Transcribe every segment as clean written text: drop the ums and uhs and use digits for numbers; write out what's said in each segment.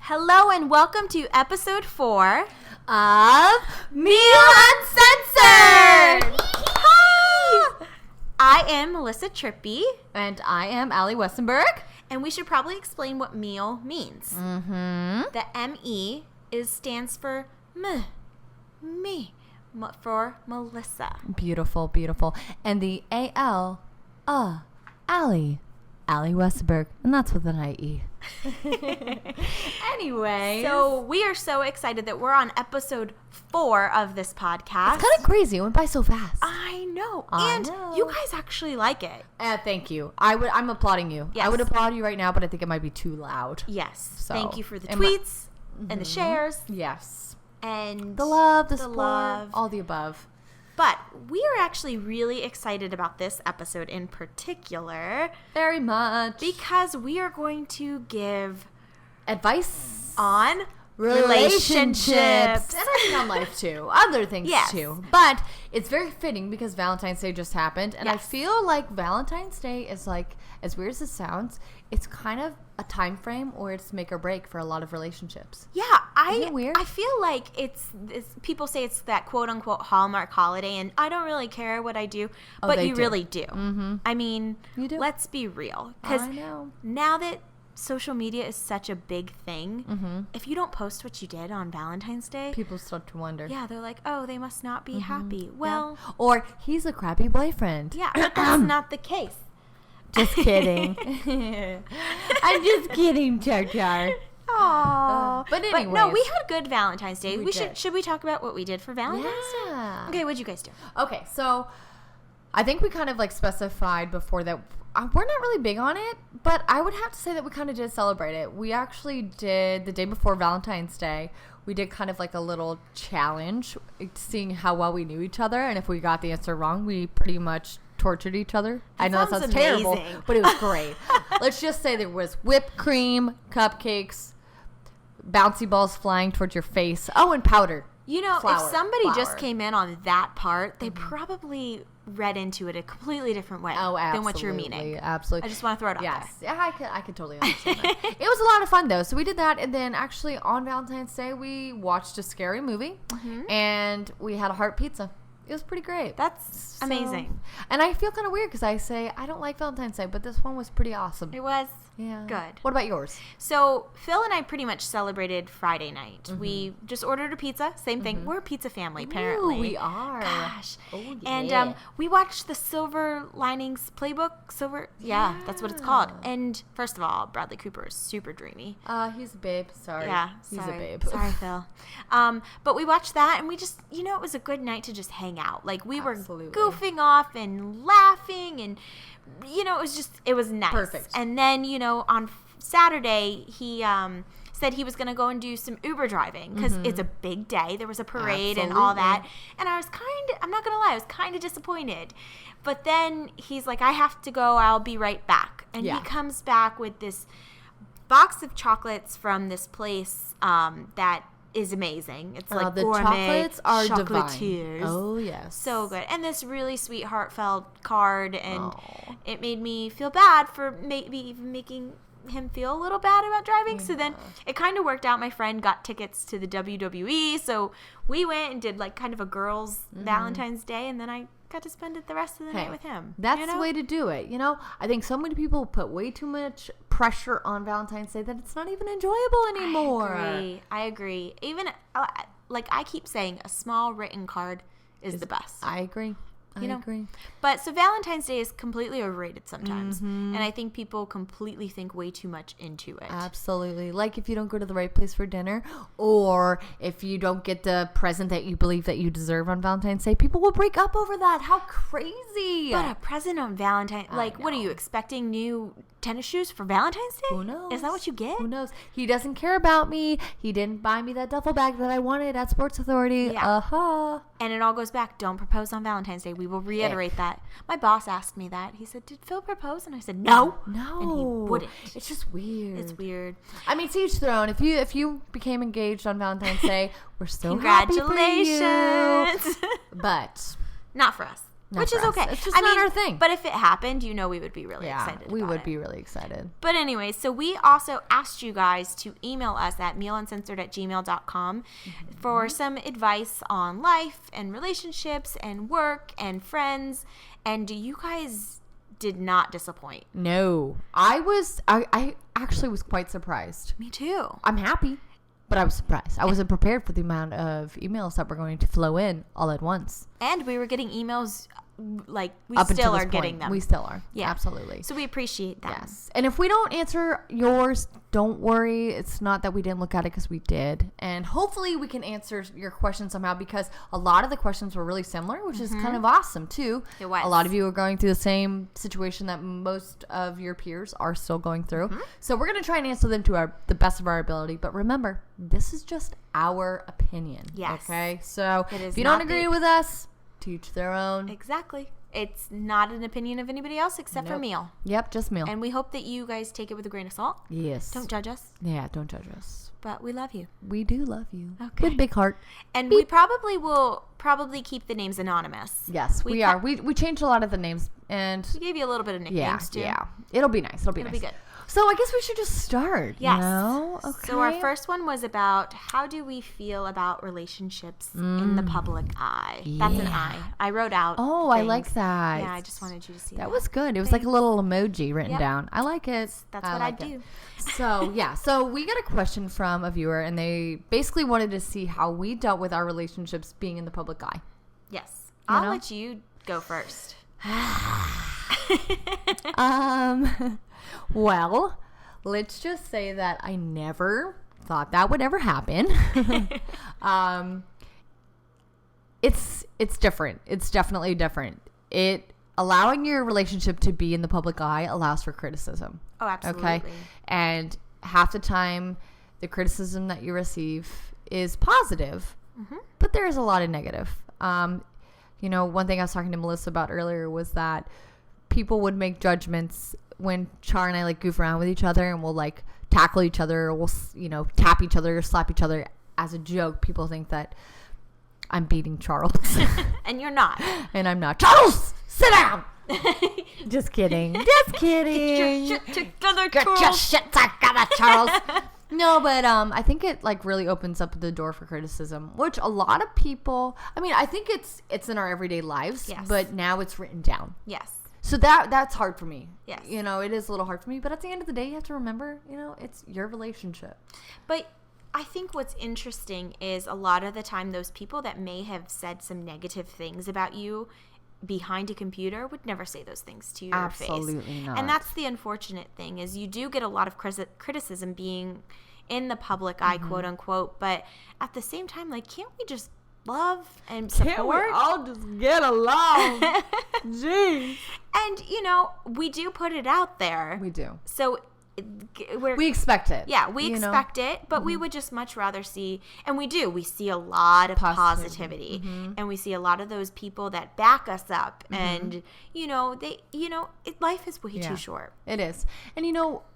Hello and welcome to episode 4 of Meal Uncensored! I am Melissa Trippi. And I am Allie Westenberg. And we should probably explain what meal means. Mm-hmm. The M-E stands for for Melissa. Beautiful, beautiful. And the A-L, Allie Westenberg. And that's with an I-E. Anyway. So we are so excited that we're on episode 4 of this podcast. It's kind of crazy. It went by so fast. I know. I and know. you guys actually like it. Thank you. I'm applauding you. Yes. I would applaud you right now, but I think it might be too loud. Yes. So, Thank you for the tweets and the shares. Yes. And The love, the support, all the above. But we are actually really excited about this episode in particular. Very much. Because we are going to give advice on relationships. And I think on life too. Other things too. But it's very fitting because Valentine's Day just happened. And I feel like Valentine's Day is like, as weird as it sounds, it's kind of a time frame or it's make or break for a lot of relationships. Yeah, Isn't it weird? I feel like it's people say it's that quote unquote Hallmark holiday, and I don't really care what I do, but you really do. Mm-hmm. I mean, you do. Let's be real, because now that social media is such a big thing, if you don't post what you did on Valentine's Day, people start to wonder. Yeah, they're like, oh, they must not be happy. Well, or he's a crappy boyfriend. Yeah, but that's not the case. Just kidding. I'm just kidding, Char. Aww. But anyways. No, we had a good Valentine's Day. Should we talk about what we did for Valentine's Day? Yeah. Okay, what'd you guys do? Okay, so I think we kind of like specified before that we're not really big on it, but I would have to say that we kind of did celebrate it. We actually did, the day before Valentine's Day, we did kind of like a little challenge, seeing how well we knew each other, and if we got the answer wrong, we pretty much tortured each other. I know that sounds terrible, but it was great. Let's just say there was whipped cream, cupcakes, bouncy balls flying towards your face. Oh, and powder. You know, if somebody just came in on that part, they probably read into it a completely different way than what you're meaning. Absolutely. I just want to throw it out there. Yeah, I could totally understand that. It was a lot of fun, though. So we did that, and then actually on Valentine's Day, we watched a scary movie, and we had a heart pizza. It was pretty great. That's amazing. And I feel kind of weird because I say I don't like Valentine's Day, but this one was pretty awesome. It was. Yeah. Good. What about yours? So Phil and I pretty much celebrated Friday night. We just ordered a pizza. Same thing. We're a pizza family, apparently. Ooh, we are. Gosh. Oh, yeah. And we watched the Silver Linings Playbook. Yeah, that's what it's called. And first of all, Bradley Cooper is super dreamy. He's a babe. Sorry. Yeah, he's a babe. Sorry, Phil. But we watched that, and we just, it was a good night to just hang out. Like, we were goofing off and laughing, and it was nice. Perfect. And then, on Saturday, he said he was going to go and do some Uber driving because it's a big day. There was a parade and all that. And I'm not going to lie, I was kind of disappointed. But then he's like, I have to go. I'll be right back. And he comes back with this box of chocolates from this place that is amazing. It's like the gourmet chocolates are chocolatiers. Divine. Oh, yes. So good. And this really sweet, heartfelt card. And it made me feel bad for maybe even making him feel a little bad about driving. So then it kind of worked out. My friend got tickets to the WWE. So we went and did like kind of a girls' Valentine's Day. And then I got to spend it the rest of the night with him. That's the way to do it. I think so many people put way too much pressure on Valentine's Day that it's not even enjoyable anymore. I agree. Even like I keep saying, a small written card is the best. I agree. I agree. But so Valentine's Day is completely overrated sometimes. And I think people completely think way too much into it. Absolutely. Like if you don't go to the right place for dinner, or if you don't get the present that you believe that you deserve on Valentine's Day, people will break up over that. How crazy. But a present on Valentine's, what are you expecting, new tennis shoes for Valentine's Day? Who knows? Is that what you get? Who knows? He doesn't care about me. He didn't buy me that duffel bag that I wanted at Sports Authority. Yeah. And it all goes back. Don't propose on Valentine's Day. We will reiterate that. My boss asked me that. He said, did Phil propose? And I said, no. And he wouldn't. It's just weird. It's weird. I mean, to each their own. If you became engaged on Valentine's Day, we're still happy for you. Congratulations. But not for us. which is okay. It's just not our thing. But if it happened, we would be really excited. We would be really excited. But anyway, so we also asked you guys to email us at mealuncensored@gmail.com for some advice on life and relationships and work and friends. And you guys did not disappoint. No. I actually was quite surprised. Me too. I'm happy, but I was surprised. I wasn't prepared for the amount of emails that were going to flow in all at once. And we were getting emails we Up still until are this getting point. them. We still are. Yeah. Absolutely. So we appreciate that. Yes. And if we don't answer yours, don't worry. It's not that we didn't look at it, because we did. And hopefully we can answer your questions somehow, because a lot of the questions were really similar, which is kind of awesome too. It was. A lot of you are going through the same situation that most of your peers are still going through. So we're going to try and answer them to the best of our ability. But remember, this is just our opinion. Yes. Okay? So It is if you don't not agree with us, teach their own. Exactly. It's not an opinion of anybody else except for Meal. Yep, just Meal. And we hope that you guys take it with a grain of salt. Yes. Don't judge us. Yeah, don't judge us. But we love you. We do love you. Okay. With a big heart. And Beep. we probably will keep the names anonymous. Yes, we are. We changed a lot of the names, and We gave you a little bit of nicknames too. yeah. It'll be nice. It'll be It'll be good. So I guess we should just start. Yes. You know? Okay. So our first one was about how do we feel about relationships in the public eye. That's an eye. I wrote out. Oh, I things. like that. Yeah, I just wanted you to see that. That was good. It was like a little emoji written Yep. down. I like it. That's what I do. So, yeah. So we got a question from a viewer, and they basically wanted to see how we dealt with our relationships being in the public eye. Yes. You I'll know? let you go first. Well, let's just say that I never thought that would ever happen. It's different. It's definitely different. Allowing your relationship to be in the public eye allows for criticism. Oh, absolutely. Okay. And half the time, the criticism that you receive is positive, but there is a lot of negative. One thing I was talking to Melissa about earlier was that people would make judgments when Char and I goof around with each other, and we'll tackle each other, or we'll tap each other or slap each other as a joke. People think that I'm beating Charles. And you're not. And I'm not. Charles, sit down. Just kidding. Just kidding. Get your shit together, Get Charles. your shit together, Charles. No, but I think it really opens up the door for criticism, which a lot of people. I mean, I think it's in our everyday lives, Yes. but now it's written down. Yes. So that's hard for me. Yes. It is a little hard for me, but at the end of the day, you have to remember, it's your relationship. But I think what's interesting is a lot of the time those people that may have said some negative things about you behind a computer would never say those things to your face. Absolutely not. And that's the unfortunate thing, is you do get a lot of criticism being in the public eye, quote unquote, but at the same time, can't we just love and support? Can't we all just get along? Jeez. And, we do put it out there. We do. So We expect it. Yeah, we expect it, but we would just much rather see, and we see a lot of positivity, and we see a lot of those people that back us up, and life is way too short. It is. And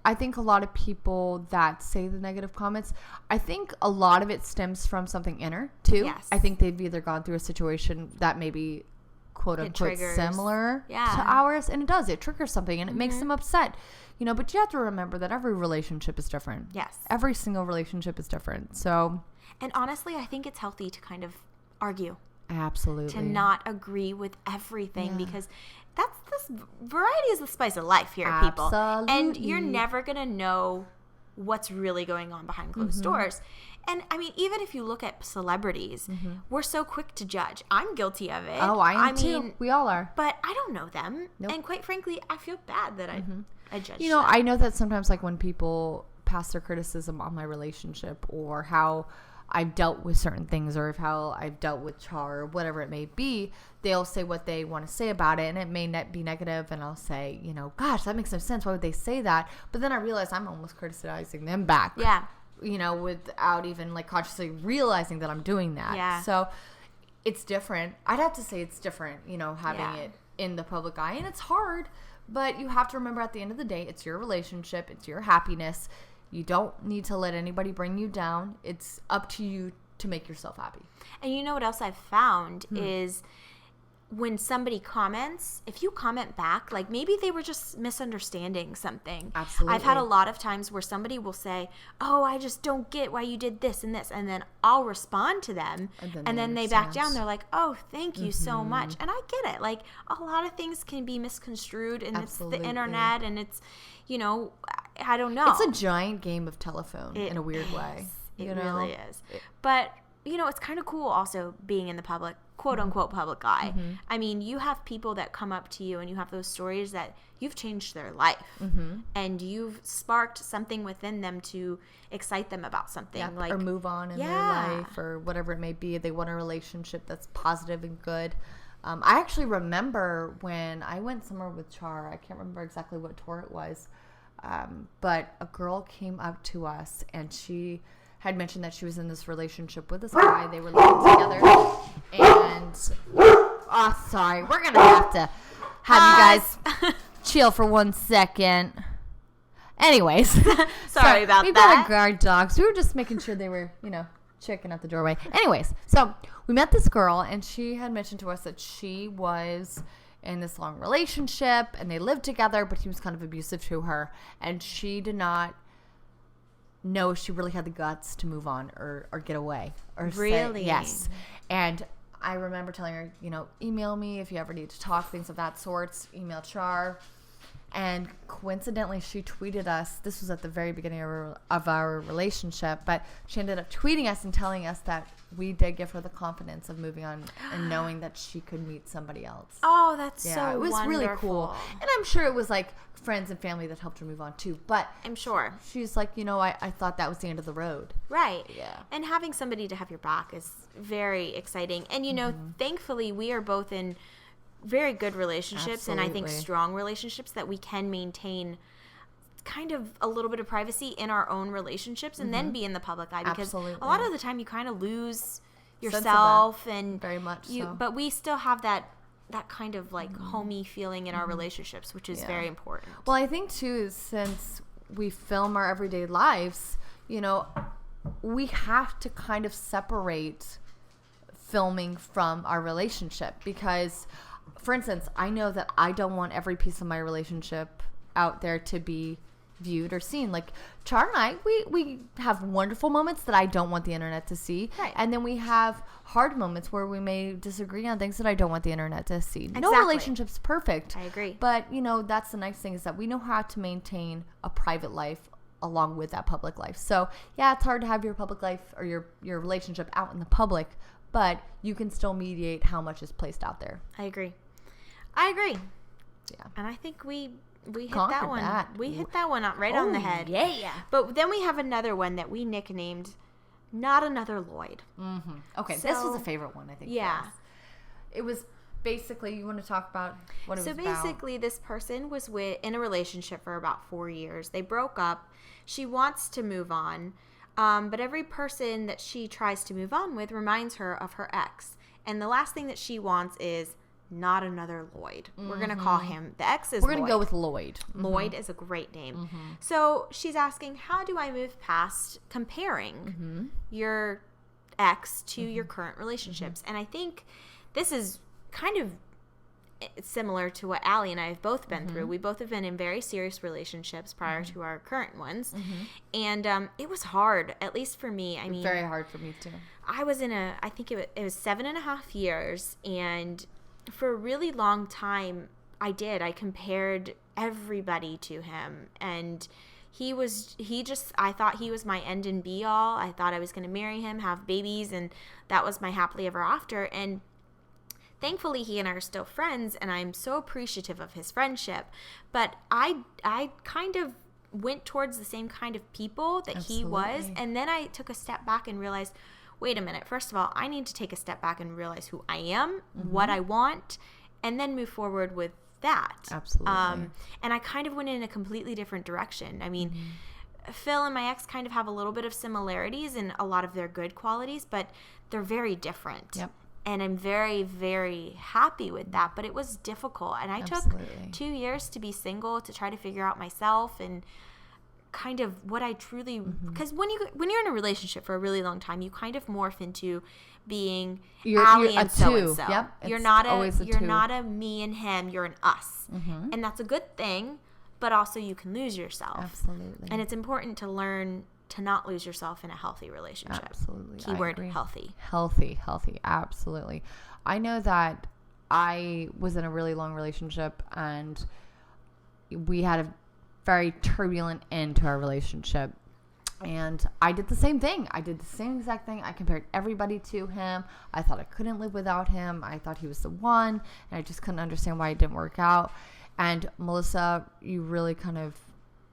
I think a lot of people that say the negative comments, I think a lot of it stems from something inner too. Yes. I think they've either gone through a situation that maybe quote unquote similar to ours, and it triggers something, and it makes them upset. But you have to remember that every relationship is different. Yes. Every single relationship is different. So. And honestly, I think it's healthy to kind of argue. Absolutely. To not agree with everything, because this variety is the spice of life here, people. And you're never going to know what's really going on behind closed doors. And I mean, even if you look at celebrities, we're so quick to judge. I'm guilty of it. Oh, I am too. We all are. But I don't know them. Nope. And quite frankly, I feel bad that I judge them. them. I know that sometimes when people pass their criticism on my relationship, or how I've dealt with certain things, or how I've dealt with Char, or whatever it may be, they'll say what they want to say about it, and it may not be negative, and I'll say, gosh, that makes no sense. Why would they say that? But then I realize I'm almost criticizing them back. Yeah. Without even consciously realizing that I'm doing that. Yeah. So it's different. I'd have to say it's different, having it in the public eye, and it's hard, but you have to remember at the end of the day, it's your relationship, it's your happiness. You don't need to let anybody bring you down. It's up to you to make yourself happy. And you know what else I've found is when somebody comments, if you comment back, like maybe they were just misunderstanding something. Absolutely. I've had a lot of times where somebody will say, oh, I just don't get why you did this and this. And then I'll respond to them. And then they back down. They're like, oh, thank you so much. And I get it. Like, a lot of things can be misconstrued, and Absolutely. It's the internet, and it's, you know, I don't know. It's a giant game of telephone in a weird way. It really is. But, you know, it's kind of cool also being in the public, quote unquote, public eye. I mean, you have people that come up to you and you have those stories that you've changed their life and you've sparked something within them to excite them about something. Yep. Like, or move on in their life or whatever it may be. They want a relationship that's positive and good. I actually remember when I went somewhere with Char, I can't remember exactly what tour it was, but a girl came up to us and she had mentioned that she was in this relationship with this guy. They were living together. And, sorry, we're going to have to have you guys chill for 1 second. Anyways. Sorry about we that. better guard dogs. We were just making sure they were, you know, checking out the doorway. Anyways, so we met this girl, and she had mentioned to us that she was in this long relationship, and they lived together, but he was kind of abusive to her. And she did not know if she really had the guts to move on or get away. Or really? Say, yes. And I remember telling her, you know, email me if you ever need to talk, things of that sort. Email Char. And coincidentally, she tweeted us. This was at the very beginning of our relationship, but she ended up tweeting us and telling us that we did give her the confidence of moving on and knowing that she could meet somebody else. Oh, that's so it was wonderful. really cool. And I'm sure it was like friends and family that helped her move on too. But I'm sure she's like, you know, I thought that was the end of the road. Right. Yeah. And having somebody to have your back is very exciting. And, you know, thankfully we are both in very good relationships. Absolutely. And I think strong relationships that we can maintain kind of a little bit of privacy in our own relationships and then be in the public eye, because a lot of the time you kind of lose yourself and very much so. But we still have that kind of like homey feeling in our relationships, which is very important. Well, I think too, since we film our everyday lives, you know, we have to kind of separate filming from our relationship, because, for instance, I know that I don't want every piece of my relationship out there to be viewed or seen. Like Char and I, we have wonderful moments that I don't want the internet to see. Right. And then we have hard moments where we may disagree on things that I don't want the internet to see. Exactly. No relationship's perfect. I agree. But, you know, that's the nice thing, is that we know how to maintain a private life along with that public life. So, yeah, it's hard to have your public life or your relationship out in the public, but you can still mediate how much is placed out there. I agree. Yeah. And I think we hit Conquered that one. that. We hit that one right on the head. Yeah. But then we have another one that we nicknamed Not Another Lloyd. Mm-hmm. Okay, So, this was a favorite one, I think. Yeah. For us. It was basically, you want to talk about what it was about? So basically, this person was in a relationship for about 4 years. They broke up. She wants to move on. But every person that she tries to move on with reminds her of her ex. And the last thing that she wants is not another Lloyd. We're going to call him, the ex is We're going Lloyd. to go with Lloyd. Lloyd is a great name. So she's asking, how do I move past comparing your ex to your current relationships? And I think this is kind of similar to what Allie and I have both been through. We both have been in very serious relationships prior to our current ones. And it was hard, at least for me. I mean, very hard for me too. I was in I think it was 7.5 years, and for a really long time, I compared everybody to him, and I thought he was my end and be all. I thought I was going to marry him, have babies, and that was my happily ever after. And thankfully, he and I are still friends, and I'm so appreciative of his friendship. But I kind of went towards the same kind of people that he was, and then I took a step back and realized, wait a minute, first of all, I need to take a step back and realize who I am, what I want, and then move forward with that. Absolutely. And I kind of went in a completely different direction. I mean, Phil and my ex kind of have a little bit of similarities in a lot of their good qualities, but they're very different. Yep. And I'm very, very happy with that. But it was difficult. And I took 2 years to be single, to try to figure out myself. And kind of what I truly, because when you're in a relationship for a really long time, you kind of morph into being Allie and so and so. Yep, you're not a me and him. You're an us, and that's a good thing. But also, you can lose yourself. Absolutely. And it's important to learn to not lose yourself in a healthy relationship. Absolutely. Keyword healthy. Healthy. Absolutely. I know that I was in a really long relationship, and we had a very turbulent end to our relationship. And I did the same thing. I did the same exact thing. I compared everybody to him. I thought I couldn't live without him. I thought he was the one, and I just couldn't understand why it didn't work out. And Melissa, you really kind of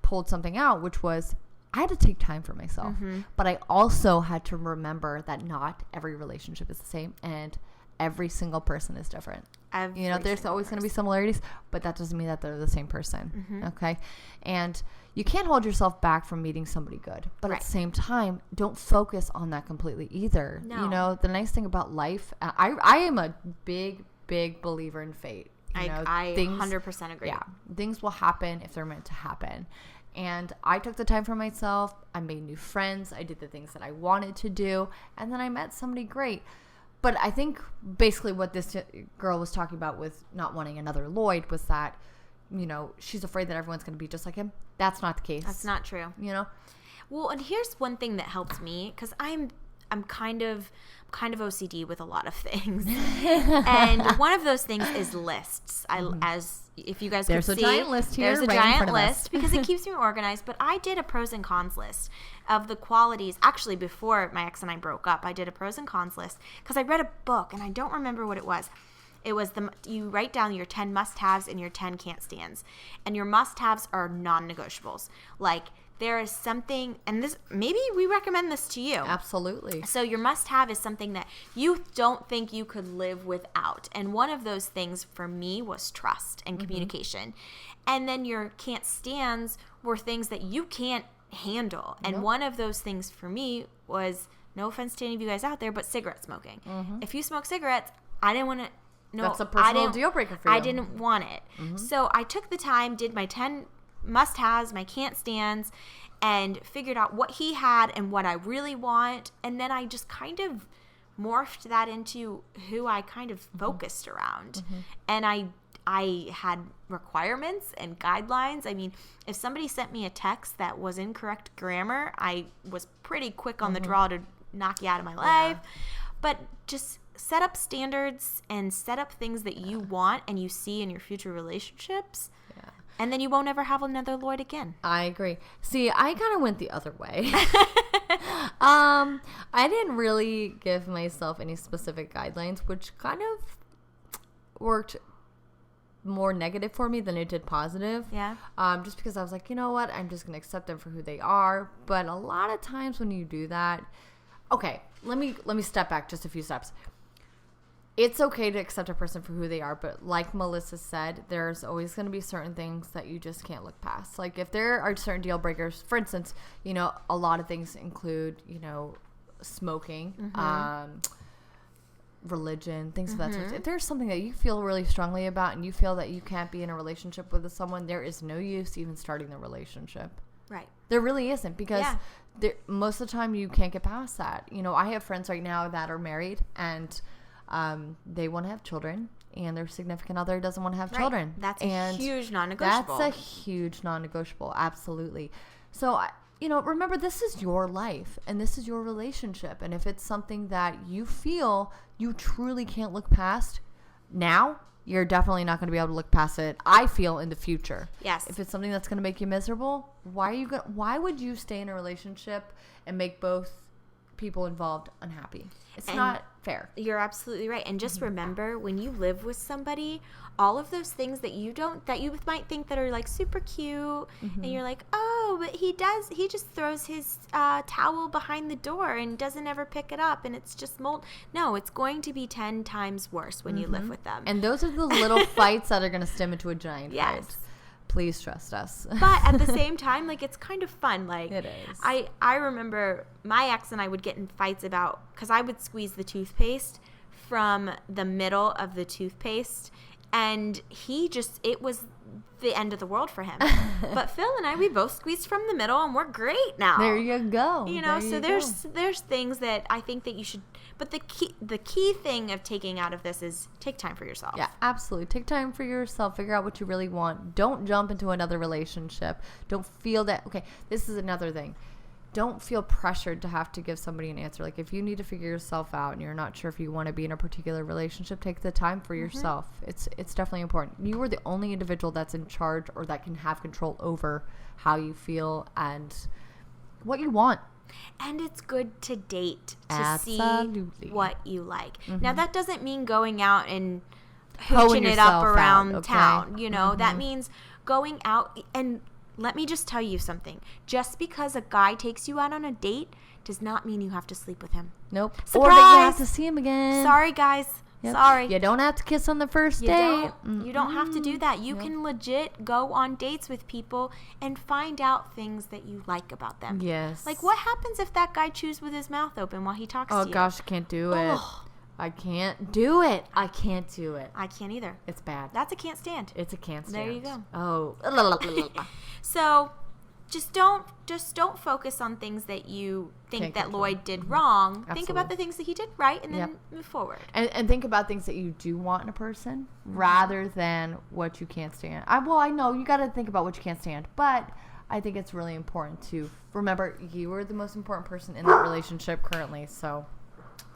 pulled something out, which was I had to take time for myself. But I also had to remember that not every relationship is the same, and every single person is different. There's always going to be similarities, but that doesn't mean that they're the same person. Okay? And you can't hold yourself back from meeting somebody good. But at the same time, don't focus on that completely either. No. The nice thing about life, I am a big believer in fate. I 100% agree. Yeah, things will happen if they're meant to happen. And I took the time for myself. I made new friends. I did the things that I wanted to do. And then I met somebody great. But I think basically what this girl was talking about with not wanting another Lloyd was that, she's afraid that everyone's going to be just like him. That's not the case. That's not true. Well, and here's one thing that helps me, because I'm kind of OCD with a lot of things, and one of those things is lists. As if you guys there's could a see, giant list here, there's a giant list because it keeps me organized. But I did a pros and cons list of the qualities. Actually, before my ex and I broke up, I did a pros and cons list because I read a book and I don't remember what it was. It was you write down your 10 must-haves and your 10 can't-stands, and your must-haves are non-negotiables. Like, there is something, and this, maybe we recommend this to you. Absolutely. So your must-have is something that you don't think you could live without. And one of those things for me was trust and communication. And then your can't-stands were things that you can't handle. And one of those things for me was, no offense to any of you guys out there, but cigarette smoking. If you smoke cigarettes, I didn't want to. No, that's a personal deal breaker for you. I didn't want it. So I took the time, did my 10 must-haves, my can't-stands, and figured out what he had and what I really want. And then I just kind of morphed that into who I kind of focused around. And I had requirements and guidelines. I mean, if somebody sent me a text that was incorrect grammar, I was pretty quick on the draw to knock you out of my life. But just set up standards and set up things that you want and you see in your future relationships. And then you won't ever have another Lloyd again. I agree. See, I kind of went the other way. I didn't really give myself any specific guidelines, which kind of worked more negative for me than it did positive. Yeah. Just because I was like, you know what? I'm just going to accept them for who they are. But a lot of times when you do that, okay, let me step back just a few steps. It's okay to accept a person for who they are, but like Melissa said, there's always going to be certain things that you just can't look past. Like if there are certain deal breakers, for instance, a lot of things include, smoking, religion, things of that sort. If there's something that you feel really strongly about and you feel that you can't be in a relationship with someone, there is no use even starting the relationship. Right. There really isn't, because most of the time you can't get past that. I have friends right now that are married and they want to have children, and their significant other doesn't want to have children. That's a huge non-negotiable. That's a huge non-negotiable. Absolutely. So, remember, this is your life and this is your relationship. And if it's something that you feel you truly can't look past now, you're definitely not going to be able to look past it, I feel, in the future. Yes. If it's something that's going to make you miserable, why would you stay in a relationship and make both people involved unhappy? It's not fair. You're absolutely right. And just remember, when you live with somebody, all of those things that you might think that are like super cute, and you're like, oh, but he just throws his towel behind the door and doesn't ever pick it up, and it's just mold. No, it's going to be 10 times worse when you live with them. And those are the little fights that are going to stem into a giant fight. Please trust us. But at the same time, like, it's kind of fun. Like, it is. I remember my ex and I would get in fights because I would squeeze the toothpaste from the middle of the toothpaste, And it was the end of the world for him. But Phil and I, we both squeezed from the middle, and we're great now. There you go. There's things that I think that you should, but the key thing of taking out of this is take time for yourself. Yeah, absolutely. Take time for yourself. Figure out what you really want. Don't jump into another relationship. Don't feel that, okay, this is another thing. Don't feel pressured to have to give somebody an answer. Like, if you need to figure yourself out and you're not sure if you want to be in a particular relationship, take the time for yourself. It's definitely important. You are the only individual that's in charge or that can have control over how you feel and what you want. And it's good to date to Absolutely. see what you like. Now, that doesn't mean going out and hooching it up around town. That means going out and... Let me just tell you something. Just because a guy takes you out on a date does not mean you have to sleep with him. Nope. Surprise! Or that you have to see him again. Sorry, guys. Yep. Sorry. You don't have to kiss on the first date. You don't have to do that. You can legit go on dates with people and find out things that you like about them. Yes. Like, what happens if that guy chews with his mouth open while he talks to you? Oh, gosh, I can't do it. I can't do it. I can't do it. I can't either. It's bad. That's a can't stand. It's a can't stand. There you go. Oh. So, just don't focus on things that you think that Lloyd did wrong. Absolutely. Think about the things that he did right, and then move forward. And think about things that you do want in a person rather than what you can't stand. I know you got to think about what you can't stand, but I think it's really important to remember you are the most important person in that relationship currently. So,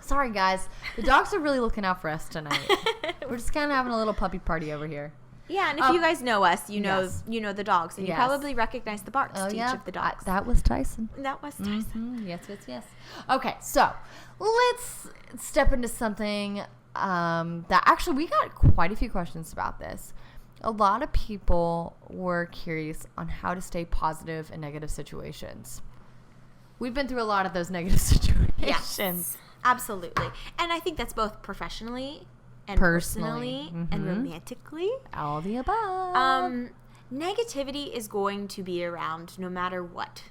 sorry guys, the dogs are really looking out for us tonight. We're just kind of having a little puppy party over here. Yeah, and if you guys know us, you know the dogs, and you probably recognize the barks to each of the dogs. That was Tyson. That was Tyson. Yes. Okay, so let's step into something that actually we got quite a few questions about this. A lot of people were curious on how to stay positive in negative situations. We've been through a lot of those negative situations. Yes, absolutely. And I think that's both professionally and personally and romantically. All the above. Negativity is going to be around no matter what.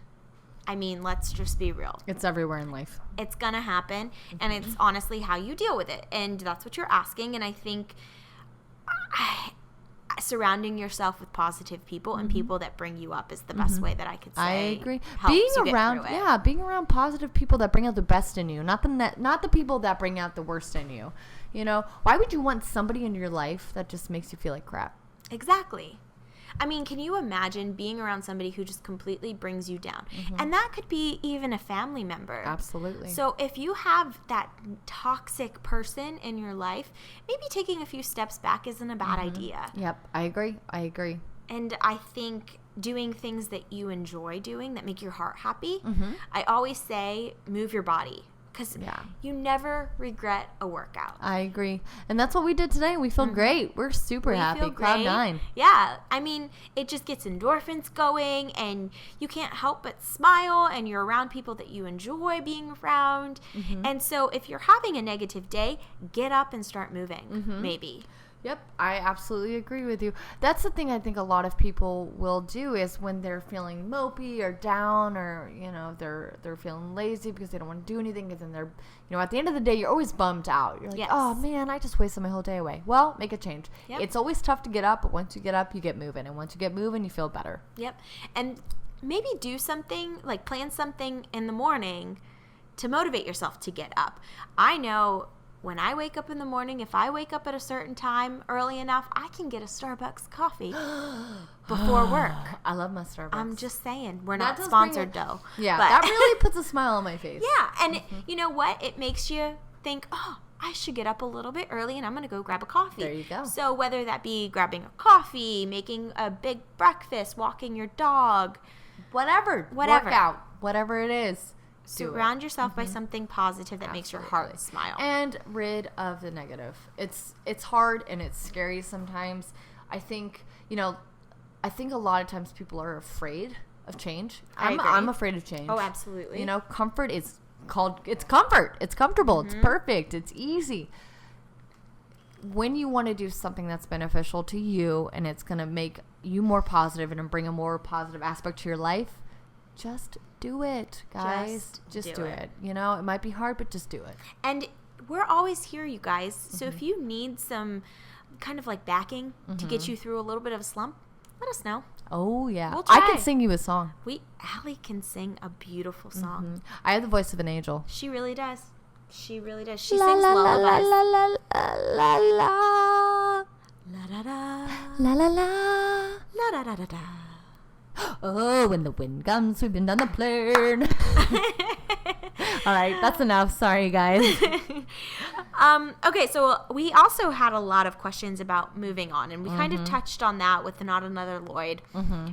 I mean, let's just be real. It's everywhere in life. It's going to happen, and it's honestly how you deal with it. And that's what you're asking, and I think surrounding yourself with positive people and people that bring you up is the best way that I could say. I agree. Being around positive people that bring out the best in you, not the people that bring out the worst in you. Why would you want somebody in your life that just makes you feel like crap? Exactly. I mean, can you imagine being around somebody who just completely brings you down? And that could be even a family member. Absolutely. So if you have that toxic person in your life, maybe taking a few steps back isn't a bad idea. Yep, I agree. And I think doing things that you enjoy doing that make your heart happy, I always say move your body. Because you never regret a workout. I agree. And that's what we did today. We feel great. We're super happy. Cloud 9. Yeah. I mean, it just gets endorphins going, and you can't help but smile, and you're around people that you enjoy being around. And so if you're having a negative day, get up and start moving, maybe. Yep, I absolutely agree with you. That's the thing I think a lot of people will do is when they're feeling mopey or down, or they're feeling lazy because they don't want to do anything, because then they're at the end of the day you're always bummed out. You're like, oh man, I just wasted my whole day away. Well, make a change. Yep. It's always tough to get up, but once you get up, you get moving, and once you get moving, you feel better. Yep, and maybe do something like plan something in the morning to motivate yourself to get up. I know. When I wake up in the morning, if I wake up at a certain time early enough, I can get a Starbucks coffee before work. I love my Starbucks. I'm just saying. We're not sponsored, though. Yeah, that really puts a smile on my face. Yeah, and you know what? It makes you think, I should get up a little bit early, and I'm going to go grab a coffee. There you go. So whether that be grabbing a coffee, making a big breakfast, walking your dog. Whatever. Workout. Whatever it is. Surround yourself by something positive that makes your heart smile. And rid of the negative. It's hard and it's scary sometimes. I think, a lot of times people are afraid of change. I'm afraid of change. Oh, absolutely. Comfort is it's comfort. It's comfortable. It's perfect. It's easy. When you want to do something that's beneficial to you and it's going to make you more positive and bring a more positive aspect to your life, just do it, guys. Just do it. It might be hard, but just do it. And we're always here, you guys. So if you need some kind of like backing to get you through a little bit of a slump, let us know. Oh, yeah. We'll I try. can sing you a song. Allie can sing a beautiful song. I have the voice of an angel. She really does. She really does. She sings lullabies. La la la la La da da. la la la. La da da da da. Oh, when the wind comes sweeping down the plain. All right, that's enough. Sorry, guys. Okay, so we also had a lot of questions about moving on, and we kind of touched on that with Not Another Lloyd.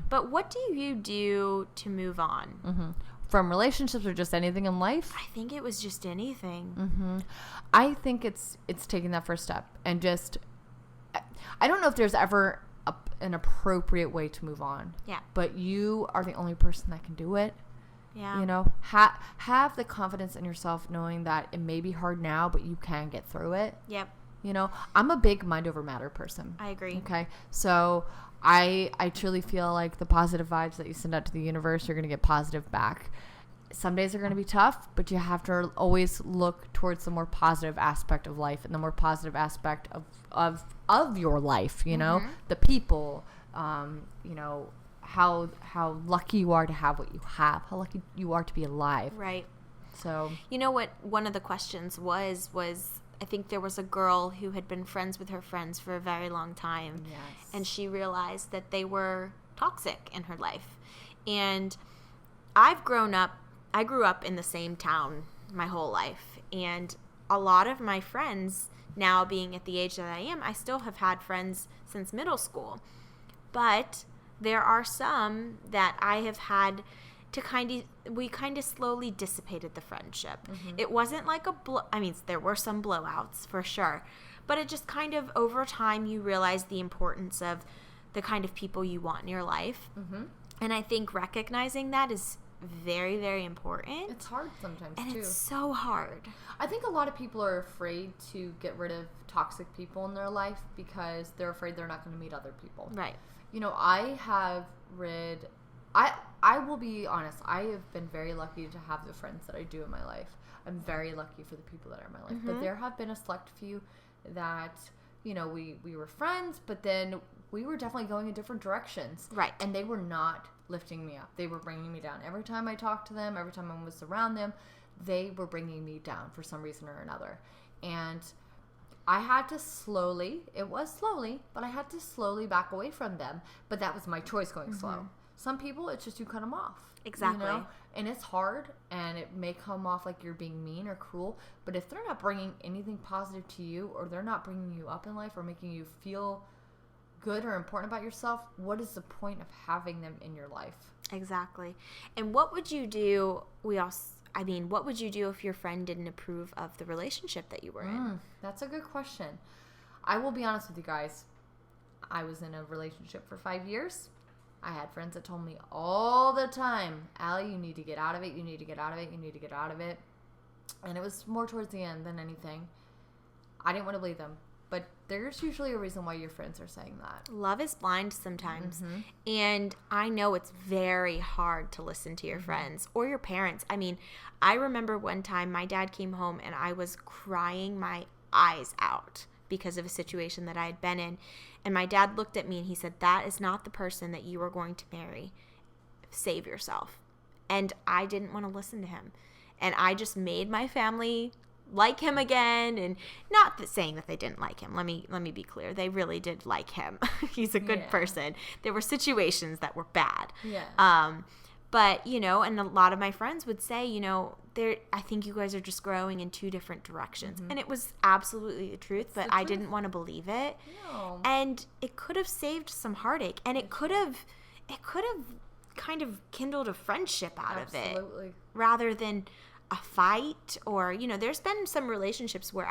But what do you do to move on? From relationships or just anything in life? I think it was just anything. I think it's taking that first step and just. I don't know if there's ever an appropriate way to move on. Yeah. But you are the only person that can do it. Yeah. You know, have the confidence in yourself knowing that it may be hard now, but you can get through it. Yep. You know, I'm a big mind over matter person. I agree. Okay. So I truly feel like the positive vibes that you send out to the universe, you're going to get positive back. Some days are going to be tough, but you have to always look towards the more positive aspect of life and the more positive aspect of your life, you know, the people, you know, how lucky you are to have what you have, how lucky you are to be alive. Right. So, you know what one of the questions was I think there was a girl who had been friends with her friends for a very long time. yes. And she realized that they were toxic in her life. And I grew up in the same town my whole life. And a lot of my friends, now being at the age that I am, I still have had friends since middle school. But there are some that I have had to we kind of slowly dissipated the friendship. It wasn't like there were some blowouts for sure, but it just kind of over time you realize the importance of the kind of people you want in your life. And I think recognizing that is very, very important. It's hard sometimes and too. It's so hard. I think a lot of people are afraid to get rid of toxic people in their life because they're afraid they're not going to meet other people. Right. You know, I will be honest, I have been very lucky to have the friends that I do in my life. I'm very lucky for the people that are in my life. But there have been a select few that, you know, we were friends, but then we were definitely going in different directions. Right. And they were not lifting me up. They were bringing me down. Every time I talked to them, every time I was around them, they were bringing me down for some reason or another. And I had to but I had to slowly back away from them. But that was my choice going slow. Some people, it's just you cut them off. Exactly. You know? And it's hard, and it may come off like you're being mean or cruel. But if they're not bringing anything positive to you, or they're not bringing you up in life or making you feel good or important about yourself, what is the point of having them in your life? Exactly. And what would you do? What would you do if your friend didn't approve of the relationship that you were in? That's a good question. I will be honest with you guys. I was in a relationship for 5 years. I had friends that told me all the time, Allie, you need to get out of it. You need to get out of it. You need to get out of it. And it was more towards the end than anything. I didn't want to believe them. But there's usually a reason why your friends are saying that. Love is blind sometimes. And I know it's very hard to listen to your friends or your parents. I mean, I remember one time my dad came home and I was crying my eyes out because of a situation that I had been in. And my dad looked at me and he said, that is not the person that you are going to marry. Save yourself. And I didn't want to listen to him. And I just made my family like him again, and not saying that they didn't like him. Let me be clear. They really did like him. He's a good person. There were situations that were bad. Yeah. But, you know, and a lot of my friends would say, you know, I think you guys are just growing in two different directions. And it was absolutely the truth, but I didn't want to believe it. No. And it could have saved some heartache, and it could have kind of kindled a friendship out of it rather than a fight. Or, you know, there's been some relationships where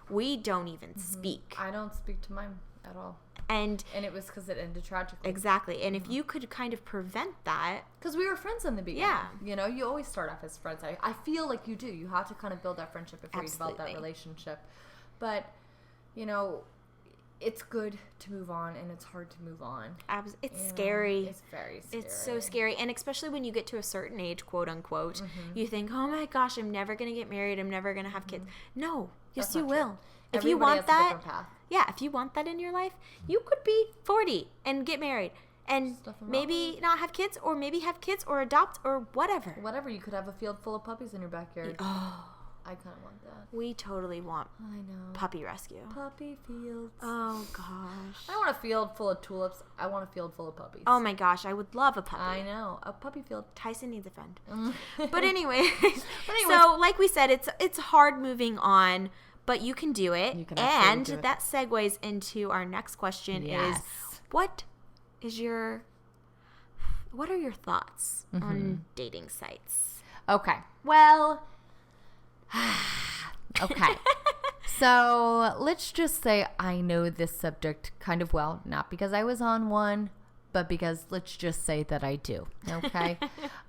we don't even speak. I don't speak to mine at all. And it was because it ended tragically. Exactly. And if you could kind of prevent that. Because we were friends in the beginning. Yeah. You know, you always start off as friends. I feel like you do. You have to kind of build that friendship before you develop that relationship. But, you know, it's good to move on, and it's hard to move on. It's scary. It's very scary. It's so scary. And especially when you get to a certain age, quote unquote, you think, oh my gosh, I'm never going to get married. I'm never going to have kids. No. Yes, you will. if you want has a that, different path. yeah, if you want that in your life, you could be 40 and get married and maybe not have kids, or maybe have kids or adopt or whatever. Whatever. You could have a field full of puppies in your backyard. Oh, I kind of want that. we totally want I know. puppy rescue. Puppy fields. Oh gosh. I don't want a field full of tulips. I want a field full of puppies. Oh my gosh, I would love a puppy. I know. A puppy field. Tyson needs a friend. But anyway, anyways. so like we said, it's hard moving on, but you can do it. You can and absolutely do it. that segues into our next question Yes. is what are your thoughts on dating sites? Okay. Well, okay. So let's just say I know this subject kind of well, not because I was on one, but because let's just say that I do. Okay.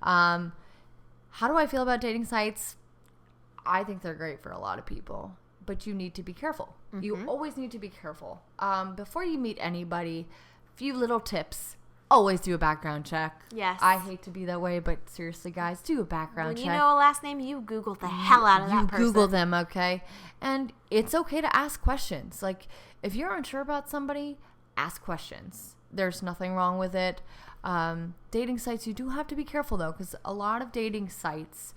How do I feel about dating sites? I think they're great for a lot of people, but you need to be careful. You always need to be careful. Before you meet anybody, few little tips. Always do a background check. Yes. I hate to be that way, but seriously, guys, do a background check. When you know a last name, you Google the hell out of that person. You Google them, okay? And it's okay to ask questions. Like, if you're unsure about somebody, ask questions. There's nothing wrong with it. Dating sites, you do have to be careful, though, because a lot of dating sites,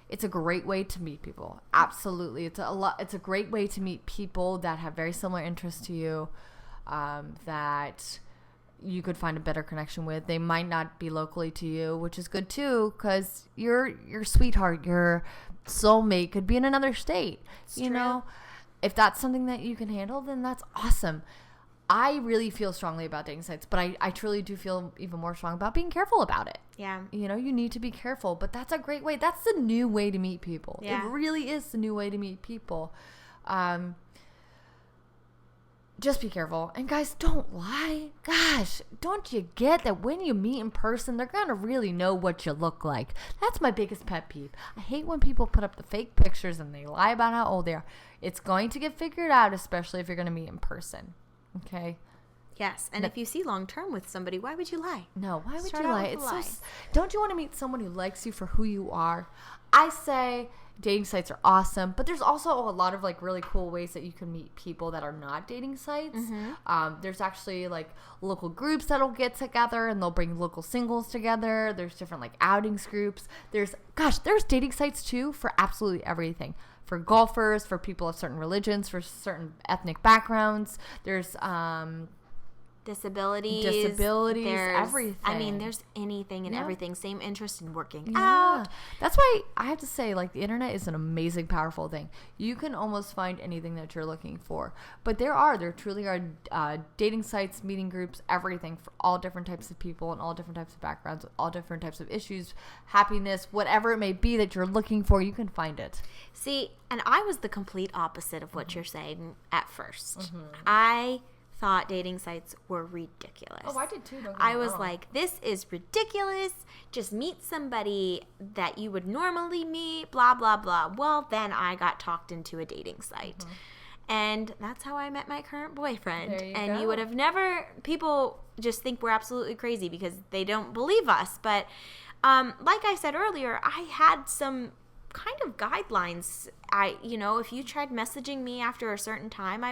it's a great way to meet people. Absolutely. It's a great way to meet people that have very similar interests to you, that you could find a better connection with. They might not be locally to you, which is good too, because your sweetheart, your soulmate could be in another state. You know, if that's something that you can handle, then that's awesome. I really feel strongly about dating sites, but I truly do feel even more strong about being careful about it. Yeah. You know, you need to be careful, but that's a great way. That's the new way to meet people. Yeah. It really is the new way to meet people. Just be careful. And guys, don't lie. Gosh, don't you get that when you meet in person, they're going to really know what you look like? That's my biggest pet peeve. I hate when people put up the fake pictures and they lie about how old they are. It's going to get figured out, especially if you're going to meet in person. Okay? Yes. And if you see long term with somebody, why would you lie? No, why would Start you out lie? with a It's lie. so. Don't you want to meet someone who likes you for who you are? I say dating sites are awesome, but there's also a lot of like really cool ways that you can meet people that are not dating sites. There's actually like local groups that'll get together and they'll bring local singles together. There's different like outings groups. There's dating sites too for absolutely everything. For golfers, for people of certain religions, for certain ethnic backgrounds. There's disabilities, there's everything. I mean, there's anything and everything. Same interest in working Yeah. out. That's why I have to say, like, the internet is an amazing, powerful thing. You can almost find anything that you're looking for. But there truly are dating sites, meeting groups, everything for all different types of people and all different types of backgrounds, all different types of issues, happiness, whatever it may be that you're looking for, you can find it. See, and I was the complete opposite of what you're saying at first. I thought dating sites were ridiculous. Oh, I did too. I was like, this is ridiculous. Just meet somebody that you would normally meet, blah, blah, blah. Well, then I got talked into a dating site. And that's how I met my current boyfriend. There you and go. you would have never, people just think we're absolutely crazy because they don't believe us. But like I said earlier, I had some kind of guidelines. If you tried messaging me after a certain time,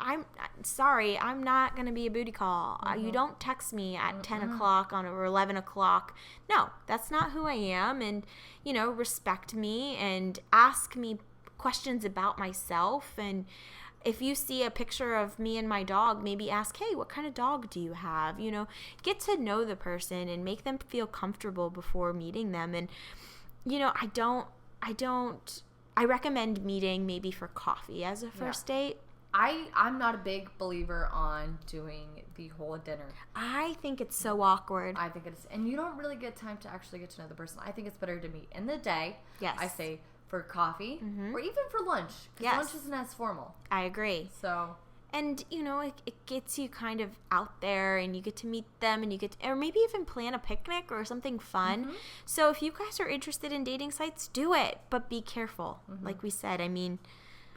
I'm sorry, I'm not going to be a booty call. You don't text me at 10 o'clock or 11 o'clock. No, that's not who I am. And, respect me and ask me questions about myself. And if you see a picture of me and my dog, maybe ask, hey, what kind of dog do you have? Get to know the person and make them feel comfortable before meeting them. And, I recommend meeting maybe for coffee as a first date. I'm not a big believer on doing the whole dinner. I think it's so awkward. I think it's, and you don't really get time to actually get to know the person. I think it's better to meet in the day. Yes. I say for coffee or even for lunch. Because lunch isn't as formal. I agree. So. And, it gets you kind of out there and you get to meet them and you get to, or maybe even plan a picnic or something fun. So if you guys are interested in dating sites, do it. But be careful. Like we said, Be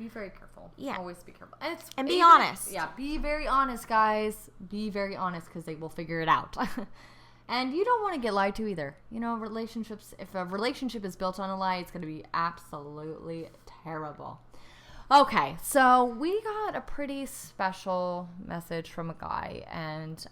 very careful. Yeah. Always be careful. And be honest. Yeah, be very honest, guys. Be very honest because they will figure it out. And you don't want to get lied to either. Relationships, if a relationship is built on a lie, it's going to be absolutely terrible. Okay, so we got a pretty special message from a guy, and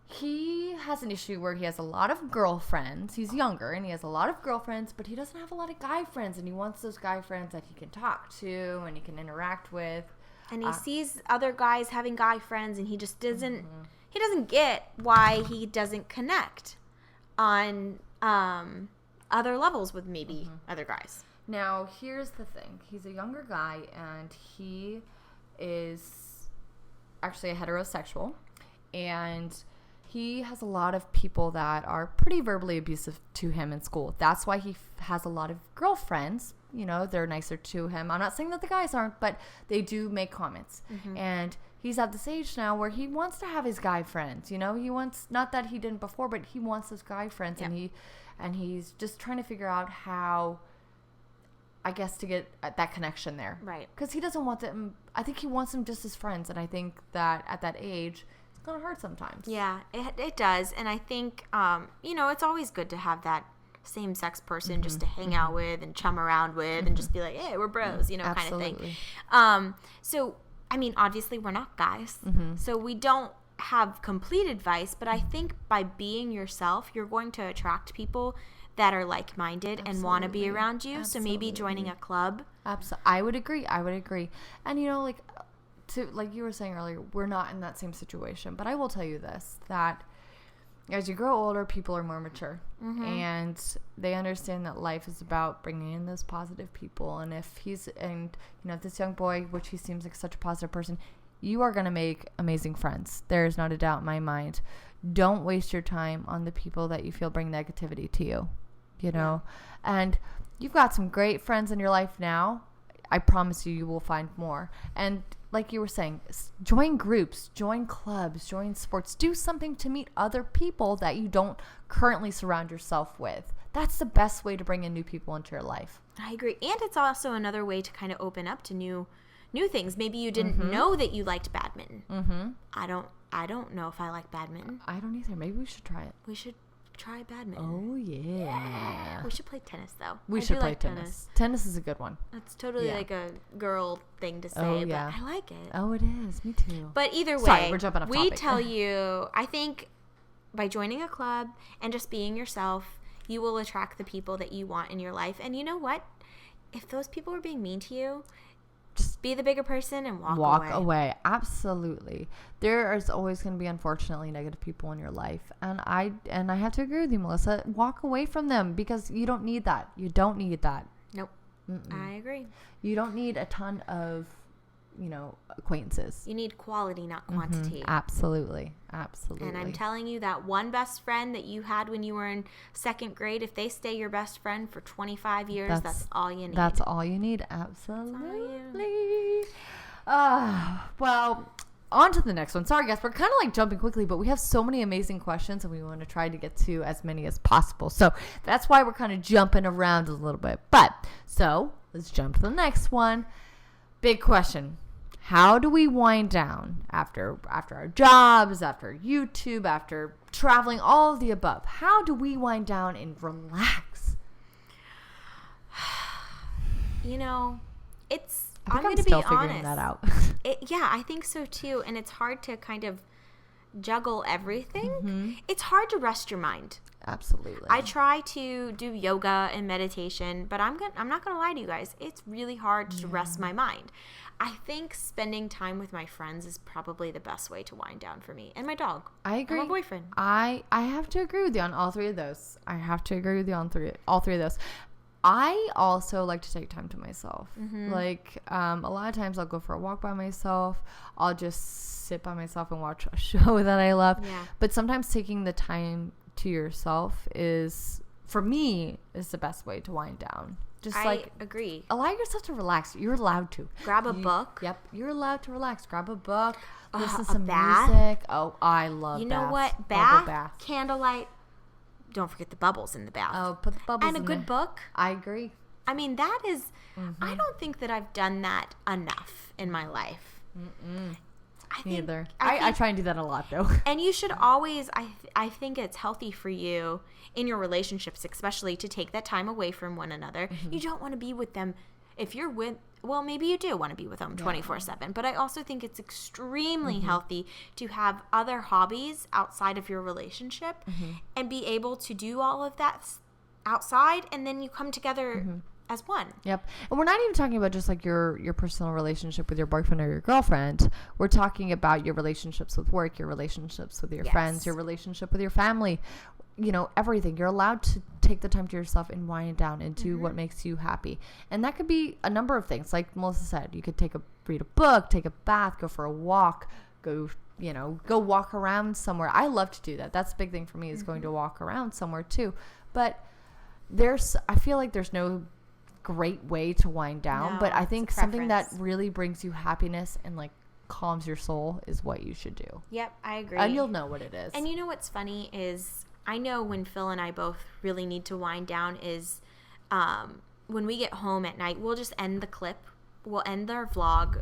he has an issue where he has a lot of girlfriends. He's younger, and he has a lot of girlfriends, but he doesn't have a lot of guy friends, and he wants those guy friends that he can talk to and he can interact with. And he sees other guys having guy friends, and he just doesn't, he doesn't get why he doesn't connect on other levels with maybe other guys. Now, here's the thing. He's a younger guy, and he is actually a heterosexual, and he has a lot of people that are pretty verbally abusive to him in school. That's why he has a lot of girlfriends. You know, they're nicer to him. I'm not saying that the guys aren't, but they do make comments. And he's at this age now where he wants to have his guy friends. You know, he wants, not that he didn't before, but he wants those guy friends, and he's just trying to figure out how, I guess, to get that connection there. Right. Because he doesn't want them, I think he wants them just as friends, and I think that at that age, it's going to hurt sometimes. Yeah, it does. And I think, you know, it's always good to have that same-sex person just to hang out with and chum around with and just be like, hey, we're bros, you know, Absolutely. kind of thing. So, I mean, obviously we're not guys, so we don't have complete advice, but I think by being yourself, you're going to attract people that are like-minded and want to be around you. So maybe joining a club. Absolutely. I would agree. And, you know, like you were saying earlier, we're not in that same situation. But I will tell you this, that as you grow older, people are more mature. And they understand that life is about bringing in those positive people. And if this young boy, which he seems like such a positive person, you are going to make amazing friends. There's not a doubt in my mind. Don't waste your time on the people that you feel bring negativity to you, you know. And you've got some great friends in your life now. I promise you will find more. And like you were saying, join groups, join clubs, join sports. Do something to meet other people that you don't currently surround yourself with. That's the best way to bring in new people into your life. I agree. And it's also another way to kind of open up to new things. Maybe you didn't know that you liked badminton. I don't know if I like badminton. I don't either. Maybe we should try it. We should try badminton. Oh, yeah. We should play tennis, though. We should play tennis. Tennis is a good one. It's totally like a girl thing to say, but I like it. Oh, it is. Me too. But either way, sorry, we're jumping off we topic. tell you, I think by joining a club and just being yourself, you will attract the people that you want in your life. And you know what? If those people are being mean to you, just be the bigger person and walk away. Absolutely. There is always going to be, unfortunately, negative people in your life. And I have to agree with you, Melissa. Walk away from them because you don't need that. You don't need that. Nope. I agree. You don't need a ton of, acquaintances. You need quality, not quantity. Absolutely. And I'm telling you, that one best friend that you had when you were in second grade, if they stay your best friend for 25 years, that's all you need. That's all you need. Absolutely. Well, on to the next one. Sorry, guys. We're kind of like jumping quickly, but we have so many amazing questions, and we want to try to get to as many as possible. So that's why we're kind of jumping around a little bit. So let's jump to the next one. Big question. How do we wind down after our jobs, after YouTube, after traveling, all of the above? How do we wind down and relax? I'm going to be honest. Figuring that out. I think so too. And it's hard to kind of juggle everything. It's hard to rest your mind. Absolutely. I try to do yoga and meditation, but I'm not going to lie to you guys. It's really hard to rest my mind. I think spending time with my friends is probably the best way to wind down for me. And my dog. I agree. And my boyfriend. I have to agree with you on all three of those. I have to agree with you on all three of those. I also like to take time to myself. Like, a lot of times I'll go for a walk by myself. I'll just sit by myself and watch a show that I love. Yeah. But sometimes taking the time to yourself for me, is the best way to wind down. I agree. Allow yourself to relax. You're allowed to. Grab a book. Yep. You're allowed to relax. Grab a book. Listen to some bath. music. Oh, I love You know baths. what? Bath, candlelight. Don't forget the bubbles in the bath. Oh, put the bubbles in And a good book. I agree. I mean, that is... I don't think that I've done that enough in my life. Neither. I try and do that a lot, though. And you should always... I think it's healthy for you in your relationships, especially, to take that time away from one another. You don't want to be with them if you're with, well, maybe you do want to be with them 24/7, but I also think it's extremely healthy to have other hobbies outside of your relationship and be able to do all of that outside, and then you come together as one. Yep. And we're not even talking about just like your personal relationship with your boyfriend or your girlfriend. We're talking about your relationships with work, your relationships with your friends, your relationship with your family, you know, everything. You're allowed to take the time to yourself and wind down and do what makes you happy. And that could be a number of things. Like Melissa said, you could read a book, take a bath, go for a walk, go walk around somewhere. I love to do that. That's a big thing for me, is going to walk around somewhere too. But I feel like there's no great way to wind down, but I think something that really brings you happiness and like calms your soul is what you should do. Yep, I agree. And you'll know what it is. And you know what's funny is, I know when Phil and I both really need to wind down is when we get home at night, we'll just end the clip. We'll end our vlog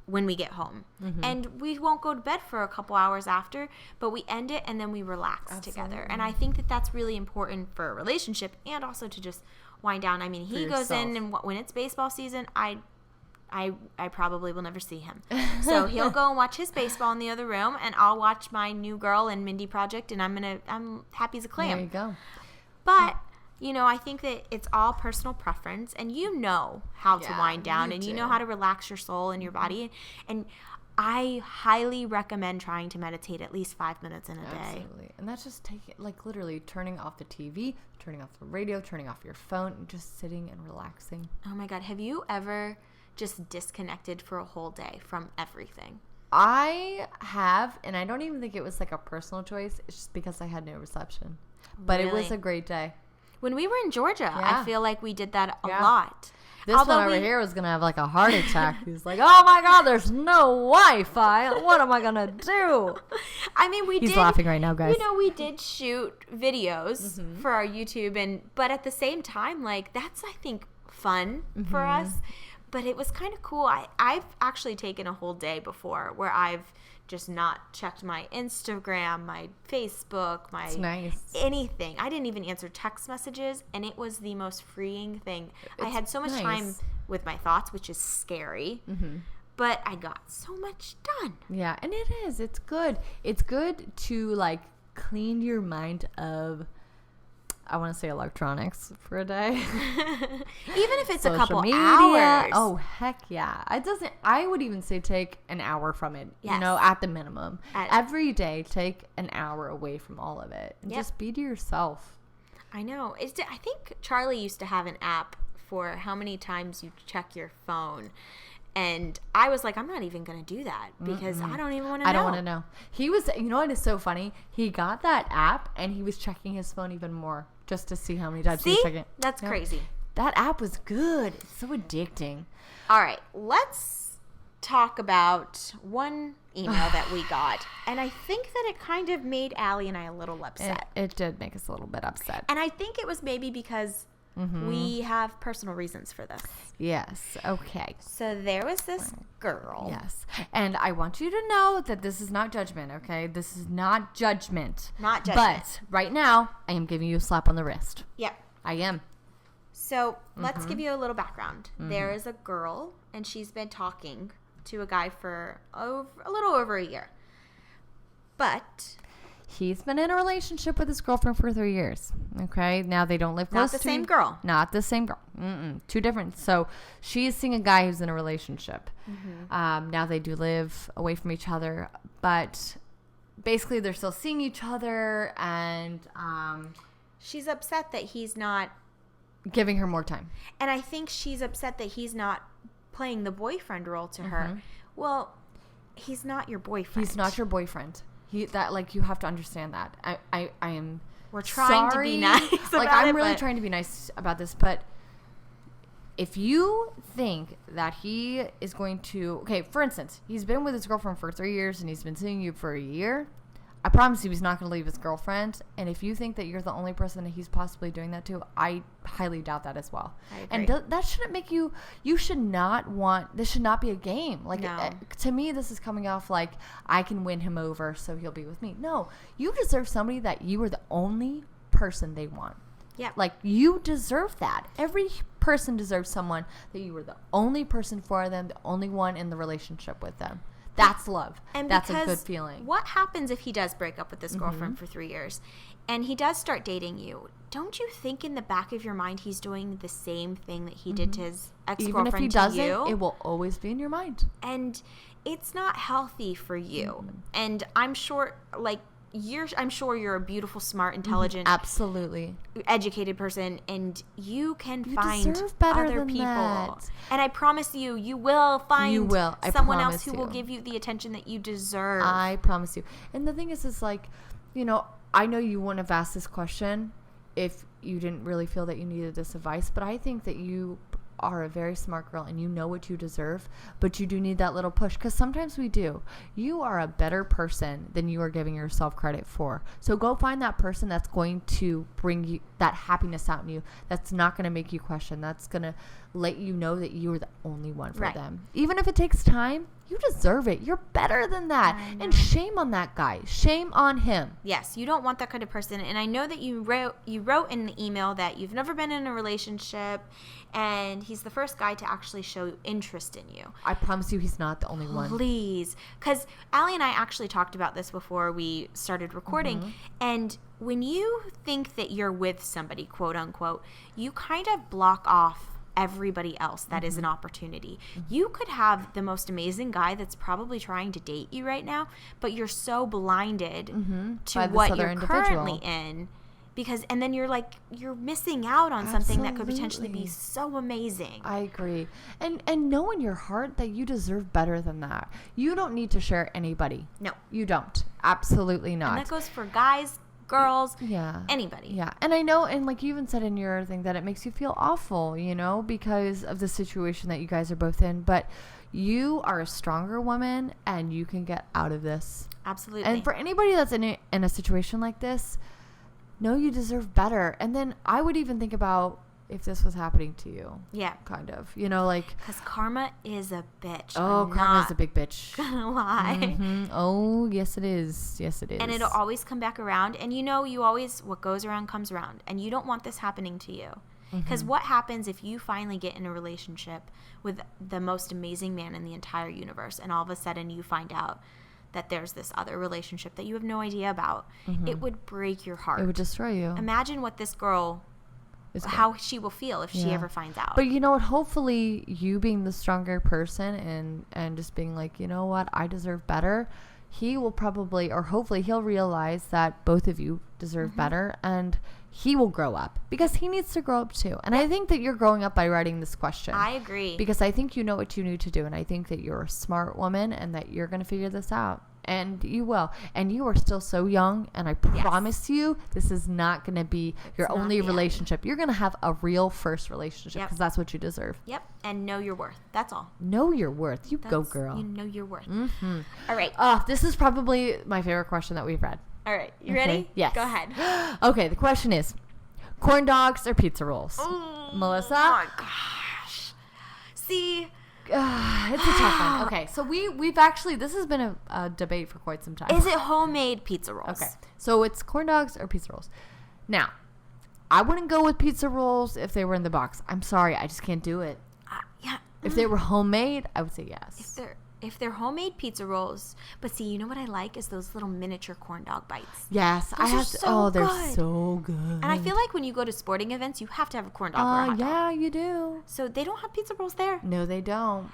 when we get home. And we won't go to bed for a couple hours after, but we end it and then we relax together. And I think that that's really important for a relationship and also to just wind down. I mean, he goes in, and when it's baseball season, I probably will never see him. So he'll go and watch his baseball in the other room, and I'll watch my New Girl and Mindy project, and I'm happy as a clam. There you go. But you know, I think that it's all personal preference, and you know how to wind down, and you know how to relax your soul and your body. And I highly recommend trying to meditate at least 5 minutes in a day. Absolutely. And that's just like literally turning off the TV, turning off the radio, turning off your phone, and just sitting and relaxing. Oh my God. Have you ever just disconnected for a whole day from everything? I have, and I don't even think it was like a personal choice. It's just because I had no reception. But it was a great day. When we were in Georgia, I feel like we did that a lot. This one over here was going to have like a heart attack. He's like, oh my God, there's no Wi-Fi. What am I going to do? I mean, He's laughing right now, guys. You know, we did shoot videos for our YouTube, but at the same time, like, that's, I think, fun for us. But it was kind of cool. I've actually taken a whole day before where I've just not checked my Instagram, my Facebook, anything. I didn't even answer text messages, and it was the most freeing thing. I had so much time with my thoughts, which is scary, but I got so much done. Yeah, and it is. It's good. It's good to, like, clean your mind of, I want to say, electronics for a day. Even if it's a couple media. hours. Oh, heck yeah. I would even say take an hour from it, you know, at the minimum. Every day, take an hour away from all of it. And just be to yourself. I know. I think Charlie used to have an app for how many times you check your phone. And I was like, I'm not even going to do that because I don't even want to know. I don't want to know. He was, you know what is so funny? He got that app and he was checking his phone even more just to see how many times he was checking it. That's crazy. That app was good. It's so addicting. All right. Let's talk about one email that we got. And I think that it kind of made Allie and I a little upset. It did make us a little bit upset. And I think it was maybe because we have personal reasons for this. Yes. Okay. So there was this girl. Yes. And I want you to know that this is not judgment, okay? This is not judgment. Not judgment. But right now, I am giving you a slap on the wrist. Yep. I am. So let's give you a little background. There is a girl, and she's been talking to a guy for a little over a year. But he's been in a relationship with his girlfriend for 3 years. Okay, now they don't live close. Not the same girl. Not the same girl. Two different. So she's seeing a guy who's in a relationship. Now they do live away from each other, but basically they're still seeing each other, and she's upset that he's not giving her more time. And I think she's upset that he's not playing the boyfriend role to her. Well, he's not your boyfriend. He's not your boyfriend. You have to understand that. I am. We're trying to be nice. I'm really trying to be nice about this, but if you think that he is going to, okay, for instance, he's been with his girlfriend for 3 years and he's been seeing you for a year. I promise you he's not going to leave his girlfriend. And if you think that you're the only person that he's possibly doing that to, I highly doubt that as well. I agree. And that shouldn't make you should not want, this should not be a game. Like, no. To me, this is coming off like I can win him over so he'll be with me. No, you deserve somebody that you are the only person they want. Yeah. Like, you deserve that. Every person deserves someone that you were the only person for them, the only one in the relationship with them. That's love. And that's a good feeling. What happens if he does break up with this girlfriend for 3 years and he does start dating you? Don't you think in the back of your mind he's doing the same thing that he did to his ex-girlfriend? Even if he doesn't, it will always be in your mind. And it's not healthy for you. And I'm sure, like, I'm sure you're a beautiful, smart, intelligent, absolutely educated person, and you can find better other than people. That. And I promise you, you will find someone else who will give you the attention that you deserve. I promise you. And the thing is like, you know, I know you wouldn't have asked this question if you didn't really feel that you needed this advice, but I think that you are a very smart girl and you know what you deserve, but you do need that little push, because sometimes we do. You are a better person than you are giving yourself credit for. So go find that person that's going to bring you that happiness out in you, that's not going to make you question, that's going to let you know that you are the only one for them. Even if it takes time, you deserve it. You're better than that. And shame on that guy. Shame on him. Yes, you don't want that kind of person. And I know that you wrote in the email that you've never been in a relationship, and he's the first guy to actually show interest in you. I promise you he's not the only one. Please. Because Allie and I actually talked about this before we started recording. And when you think that you're with somebody, quote unquote, you kind of block off everybody else that is an opportunity. You could have the most amazing guy that's probably trying to date you right now, but you're so blinded to what you're currently in, and then you're missing out on something that could potentially be so amazing. I agree. And know in your heart that you deserve better than that. You don't need to share anybody. No. You don't. Absolutely not. And that goes for guys, girls, anybody. Yeah. And I know, and like you even said in your thing, that it makes you feel awful, you know, because of the situation that you guys are both in. But you are a stronger woman and you can get out of this. Absolutely. And for anybody that's in a situation like this, know you deserve better. And then I would even think about if this was happening to you. Yeah. Kind of. You know, like. Because karma is a bitch. Oh, karma is a big bitch. Gonna lie. Oh, yes it is. Yes it is. And it'll always come back around. And you know, what goes around comes around. And you don't want this happening to you. Because what happens if you finally get in a relationship with the most amazing man in the entire universe, and all of a sudden you find out that there's this other relationship that you have no idea about? It would break your heart. It would destroy you. Imagine what this girl, how she will feel if she ever finds out. But you know what? Hopefully you being the stronger person and just being like, you know what? I deserve better. He will probably, or hopefully he'll realize that both of you deserve better, and he will grow up, because he needs to grow up too. And I think that you're growing up by writing this question. I agree. Because I think you know what you need to do. And I think that you're a smart woman and that you're going to figure this out. And you will. And you are still so young. And I promise you, this is not going to be your only relationship. You're going to have a real first relationship, because that's what you deserve. Yep. And know your worth. That's all. Know your worth. Go, girl. You know your worth. All right. This is probably my favorite question that we've read. All right. You ready? Yes. Go ahead. Okay. The question is, corn dogs or pizza rolls? Ooh, Melissa? Oh, my gosh. See... it's a tough one. Okay, so we've actually, this has been a debate for quite some time. Is it homemade pizza rolls? Okay, so it's corn dogs or pizza rolls. Now, I wouldn't go with pizza rolls if they were in the box. I'm sorry, I just can't do it. Yeah. If they were homemade, I would say yes. If they're homemade pizza rolls, but see, you know what I like is those little miniature corn dog bites. Yes, those are so they're good. So good. And I feel like when you go to sporting events, you have to have a corn dog or a hot dog. Yeah, you do. So they don't have pizza rolls there? No, they don't.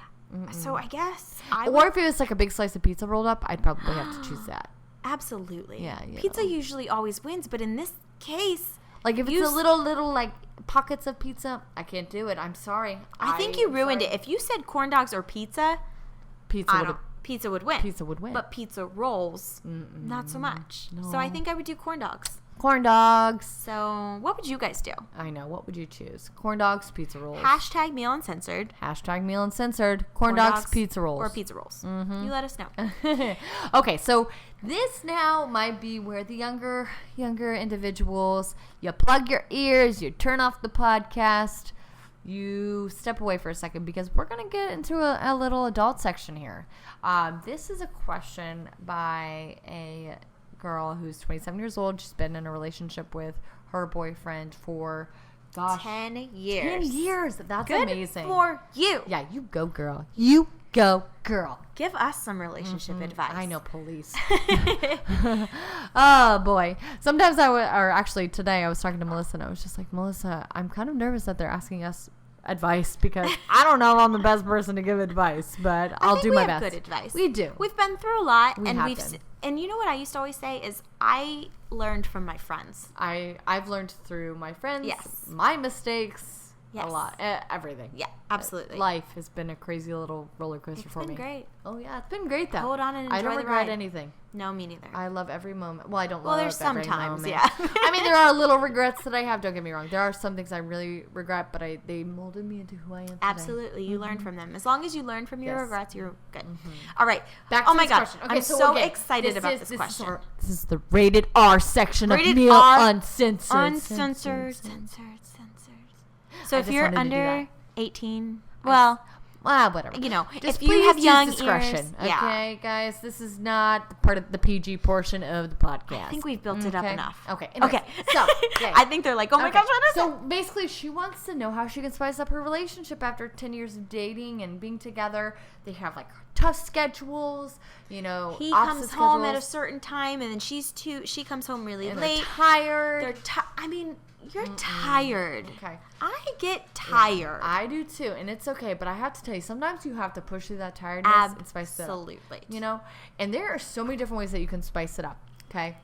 So I guess or if it was like a big slice of pizza rolled up, I'd probably have to choose that. Absolutely. Yeah. Pizza usually always wins, but in this case, like if it's a little like pockets of pizza, I can't do it. I'm sorry. I think you ruined it. If you said corn dogs or pizza would win. Pizza would win. But pizza rolls, not so much. No. So I think I would do corn dogs. Corn dogs. So what would you guys do? I know. What would you choose? Corn dogs, pizza rolls. Hashtag meal uncensored. Hashtag meal uncensored. Corn dogs, pizza rolls. Or pizza rolls. You let us know. Okay, so this now might be where the younger individuals, you plug your ears, you turn off the podcast, you step away for a second, because we're going to get into a little adult section here. This is a question by a girl who's 27 years old. She's been in a relationship with her boyfriend for, gosh, 10 years. 10 years. That's Good amazing. for you. Yeah, you go, girl. You go, girl. Give us some relationship advice. I know, police. Oh, boy. Sometimes or actually today I was talking to Melissa and I was just like, Melissa, I'm kind of nervous that they're asking us advice because I don't know if I'm the best person to give advice, but I'll do my best. Good advice. We do. We've been through a lot, and been. And you know what I used to always say is I learned from my friends. I've learned through my friends, Yes. my mistakes, Yes. a lot, everything. Yeah, absolutely. Life has been a crazy little roller coaster for me. It's been great. Oh yeah, it's been great though. Hold on and enjoy I don't the regret ride. anything. No, me neither. I love every moment. Well, I don't Well, love there's every sometimes, moment. yeah. I mean, there are little regrets that I have. Don't get me wrong. There are some things I really regret, but they molded me into who I am today. Absolutely, you learn from them. As long as you learn from your Yes. regrets, you're good. All right. Back oh to my this god, question. Okay, I'm so so again, excited about this question. This is the rated R section Rated of Meal R, Uncensored. Uncensored, censored. So I if just you're wanted to do under that. 18, well, whatever. you know, Just if you please have young use discretion, ears, okay, guys? This is not part of the PG portion of the podcast. I think we've built it up enough. Okay. Anyways, Okay. So, yay. I think they're like, oh my Okay, gosh, what is so basically, she wants to know how she can spice up her relationship after 10 years of dating and being together. They have like tough schedules, you know. He opposite comes home at a schedules, certain time, and then she comes home really and late. they're tired. I mean, you're tired. Okay. I get tired. I do too, and it's okay. But I have to tell you, sometimes you have to push through that tiredness and spice it up. Absolutely. You know, and there are so many different ways that you can spice it up. Okay.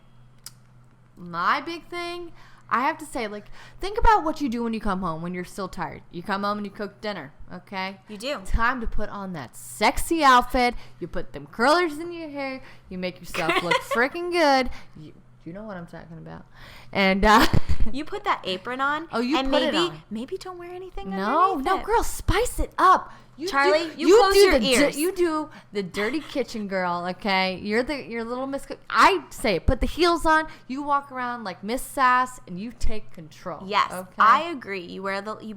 My big thing, I have to say, like, think about what you do when you come home when you're still tired. You come home and you cook dinner. Okay. You do. Time to put on that sexy outfit. You put them curlers in your hair. You make yourself look freaking good. You know what I'm talking about. And You put that apron on. Oh, you and put it on. Maybe don't wear anything no, underneath it. girl, spice it up. Charlie, you close your ears. You do the dirty kitchen girl, okay? You're little Miss Cook. I say, put the heels on. You walk around like Miss Sass, and you take control. Yes, okay? I agree. You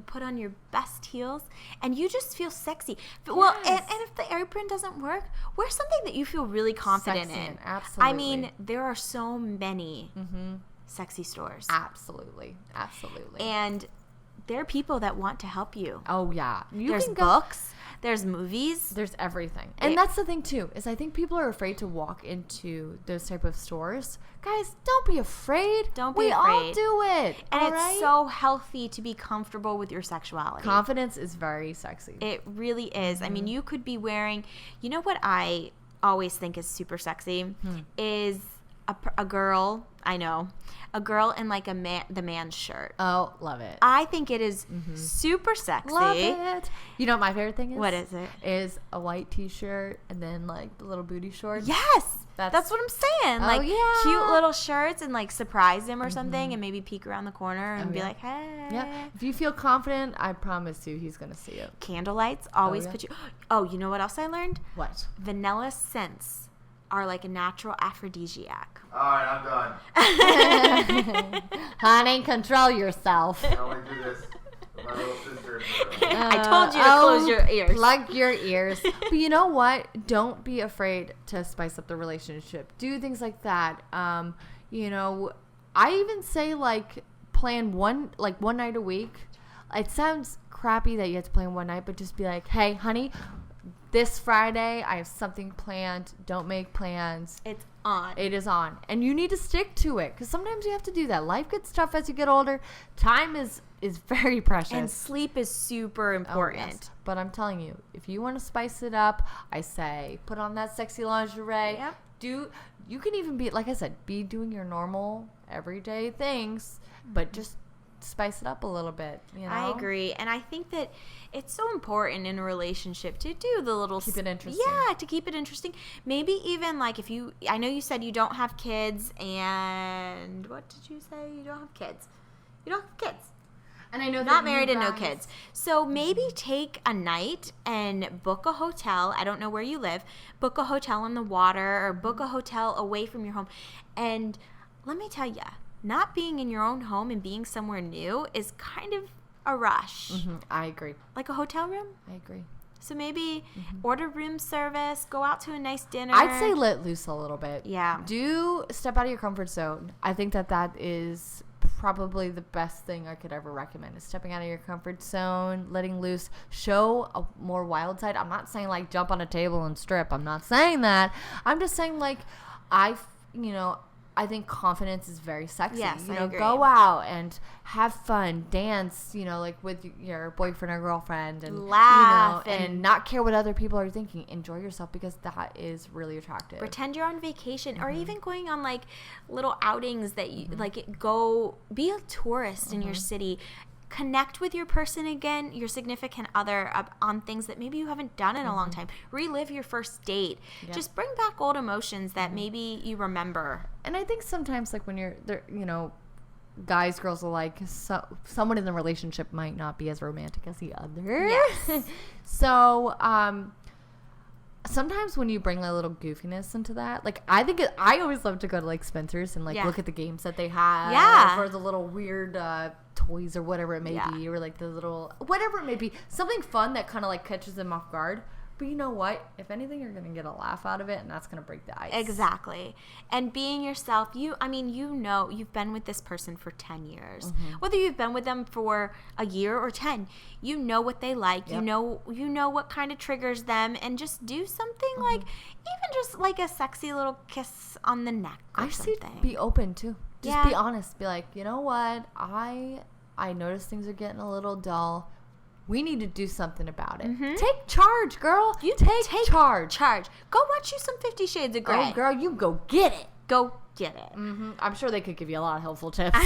put on your best heels, and you just feel sexy. Well, Yes. and if the apron doesn't work, wear something that you feel really confident Sexy, in. absolutely. I mean, there are so many sexy stores, Absolutely. and there are people that want to help you. Oh yeah, There's books. There's movies. There's everything. And that's the thing too, is I think people are afraid to walk into those type of stores. Guys, don't be afraid. Don't be we afraid. all do it. And all it's right? so healthy to be comfortable with your sexuality. Confidence is very sexy. It really is. I mean, you could be wearing, you know what I always think is super sexy is a girl, I know, a in like the man's shirt. Oh, love it. I think it is super sexy. Love it. You know what my favorite thing is? What is it? Is a white t-shirt and then like the little booty shorts. Yes. That's what I'm saying. Oh, Like yeah. cute little shirts and like surprise him or something and maybe peek around the corner and be yeah. like, hey. Yeah. If you feel confident, I promise you he's going to see it. Candlelights always yeah. put you. Oh, you know what else I learned? What? Vanilla scents are like a natural aphrodisiac. All right, I'm done. Honey, control yourself. I only do this with my little sister. I told you to close your ears. Plug your ears. But you know what? Don't be afraid to spice up the relationship. Do things like that. You know, I even say like plan one night a week. It sounds crappy that you have to plan one night, but just be like, hey, honey, this Friday I have something planned. Don't make plans. It's on. It is on. And you need to stick to it because sometimes you have to do that. Life gets tough as you get older. Time is very precious. And sleep is super important. Oh, yes. But I'm telling you, if you want to spice it up, I say put on that sexy lingerie. Yep. You can even be, like I said, be doing your normal everyday things, but just spice it up a little bit. You know? I agree. And I think that it's so important in a relationship to do the little... Keep it interesting. Yeah, to keep it interesting. Maybe even like if you... I know you said you don't have kids and... What did you say? You don't have kids. You don't have kids. And I know Not married and no kids. So maybe take a night and book a hotel. I don't know where you live. Book a hotel on the water or book a hotel away from your home. And let me tell you, not being in your own home and being somewhere new is kind of a rush. I agree. Like a hotel room. I agree. So maybe order room service, go out to a nice dinner. I'd say let loose a little bit. Yeah. Do step out of your comfort zone. I think that is probably the best thing I could ever recommend is stepping out of your comfort zone, letting loose, show a more wild side. I'm not saying like jump on a table and strip. I'm not saying that. I'm just saying like I think confidence is very sexy. Yes, I agree. Go out and have fun, dance, like with your boyfriend or girlfriend, and laugh, and not care what other people are thinking. Enjoy yourself, because that is really attractive. Pretend you're on vacation, or even going on like little outings that you like. Go be a tourist in your city. Connect with your person again, your significant other, on things that maybe you haven't done in a long time. Relive your first date. Yep. Just bring back old emotions that maybe you remember. And I think sometimes, like when you're there, guys, girls alike, someone in the relationship might not be as romantic as the other. Yes. So, sometimes when you bring a little goofiness into that, like I always love to go to like Spencer's and like look at the games that they have, or the little weird toys or whatever it may be, or like the little whatever it may be, something fun that kind of like catches them off guard. But you know what? If anything, you're gonna get a laugh out of it, and that's gonna break the ice. Exactly. And being yourself, you've been with this person for 10 years. Whether you've been with them for a year or 10, you know what they like. Yep. You know what kind of triggers them, and just do something like, even just like a sexy little kiss on the neck or something. Be open too. Just be honest. Be like, you know what? I notice things are getting a little dull. We need to do something about it. Take charge, girl. You take charge. Go watch you some 50 Shades of Grey. Oh, girl, you go get it. Go get it. I'm sure they could give you a lot of helpful tips.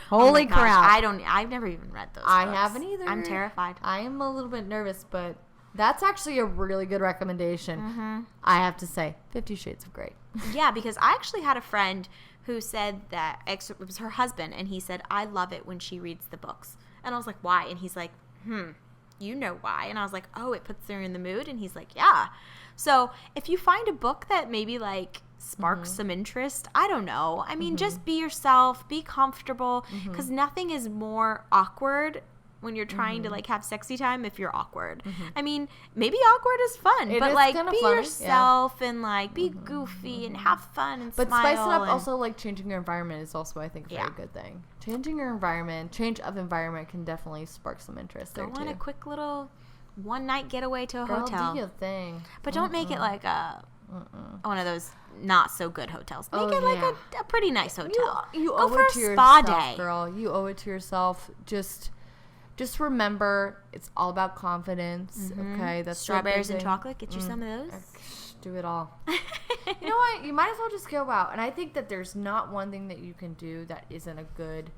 Holy crap. I've never even read those books. I haven't either. I'm terrified. I am a little bit nervous, but that's actually a really good recommendation. I have to say, 50 Shades of Grey. Yeah, because I actually had a friend who said that it was her husband, and he said, I love it when she reads the books. And I was like, why? And he's like, you know why. And I was like, oh, it puts her in the mood. And he's like, yeah. So if you find a book that maybe like sparks some interest, I don't know. I mean, just be yourself, be comfortable, because nothing is more awkward when you're trying to like have sexy time if you're awkward. I mean, maybe awkward is fun, but like be yourself and like be goofy and have fun and but smile. But spice it up. Also, like changing your environment is also, I think, a very good thing. Changing your environment, change of environment can definitely spark some interest there too. Go on a quick little one night getaway to a Girl, hotel. do your thing. But don't make it like one of those not so good hotels. Make it like a pretty nice hotel. You go owe for it a to spa yourself, day, girl. You owe it to yourself. Just remember, it's all about confidence. Okay, that's strawberries and chocolate. Get you some of those. Do it all. You know what? You might as well just go out. And I think that there's not one thing that you can do that isn't a good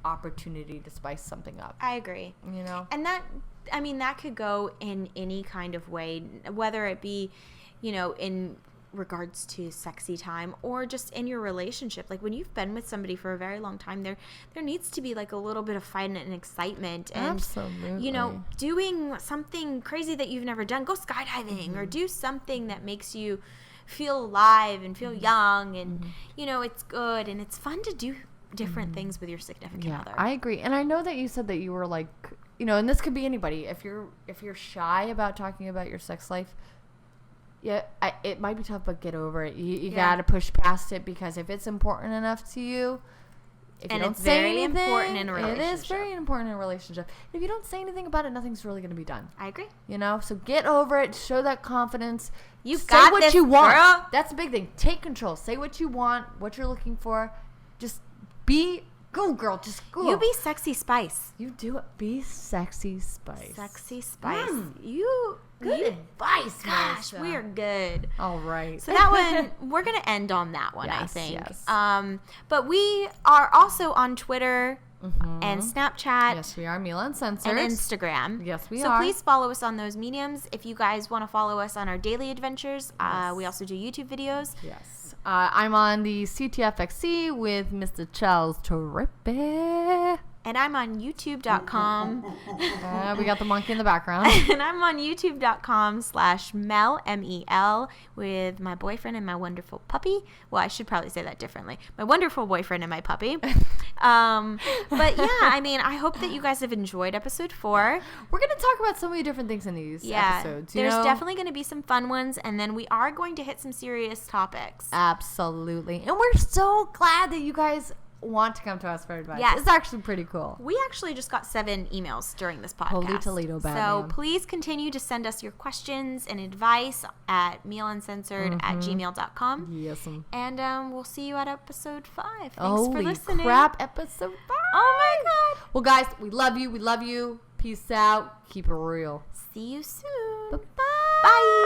opportunity to spice something up. I agree. And that could go in any kind of way, whether it be, in regards to sexy time or just in your relationship. Like when you've been with somebody for a very long time, there needs to be like a little bit of fun and excitement, and absolutely, doing something crazy that you've never done. Go skydiving or do something that makes you feel alive and feel young, and it's good and it's fun to do different things with your significant other. I agree. And I know that you said that you were like, and this could be anybody, if you're shy about talking about your sex life, it might be tough, but get over it. You gotta push past it, because if it's important enough to you, it's very important in a relationship. It is very important in a relationship. If you don't say anything about it, nothing's really gonna be done. I agree. So get over it. Show that confidence. You say got what this, you want. girl. That's a big thing. Take control. Say what you want. What you're looking for. Just go, girl. Just go. You be sexy spice. You do it. Be sexy spice. Sexy spice. Good advice, gosh, Marissa. we are good. All right. So that one, we're going to end on that one, yes, I think. Yes. But we are also on Twitter and Snapchat. Yes, we are. Mila Uncensored. And Instagram. Yes, we are. are. So please follow us on those mediums. If you guys want to follow us on our daily adventures, we also do YouTube videos. Yes. I'm on the CTFXC with Mr. Charles Trippe. And I'm on youtube.com. We got the monkey in the background. And I'm on youtube.com/Mel, M-E-L, with my boyfriend and my wonderful puppy. Well, I should probably say that differently. My wonderful boyfriend and my puppy. But yeah, I hope that you guys have enjoyed episode 4. We're going to talk about so many different things in these episodes. There's definitely going to be some fun ones, and then we are going to hit some serious topics. Absolutely. And we're so glad that you guys want to come to us for advice. Yes. It's actually pretty cool. We actually just got 7 emails during this podcast. Holy Toledo, So Batman. please continue to send us your questions and advice at mealuncensored@gmail.com. Yes. And we'll see you at episode 5. Thanks for Holy listening. crap, episode 5. Oh my God. Well, guys, we love you. We love you. Peace out. Keep it real. See you soon. Bye-bye. Bye.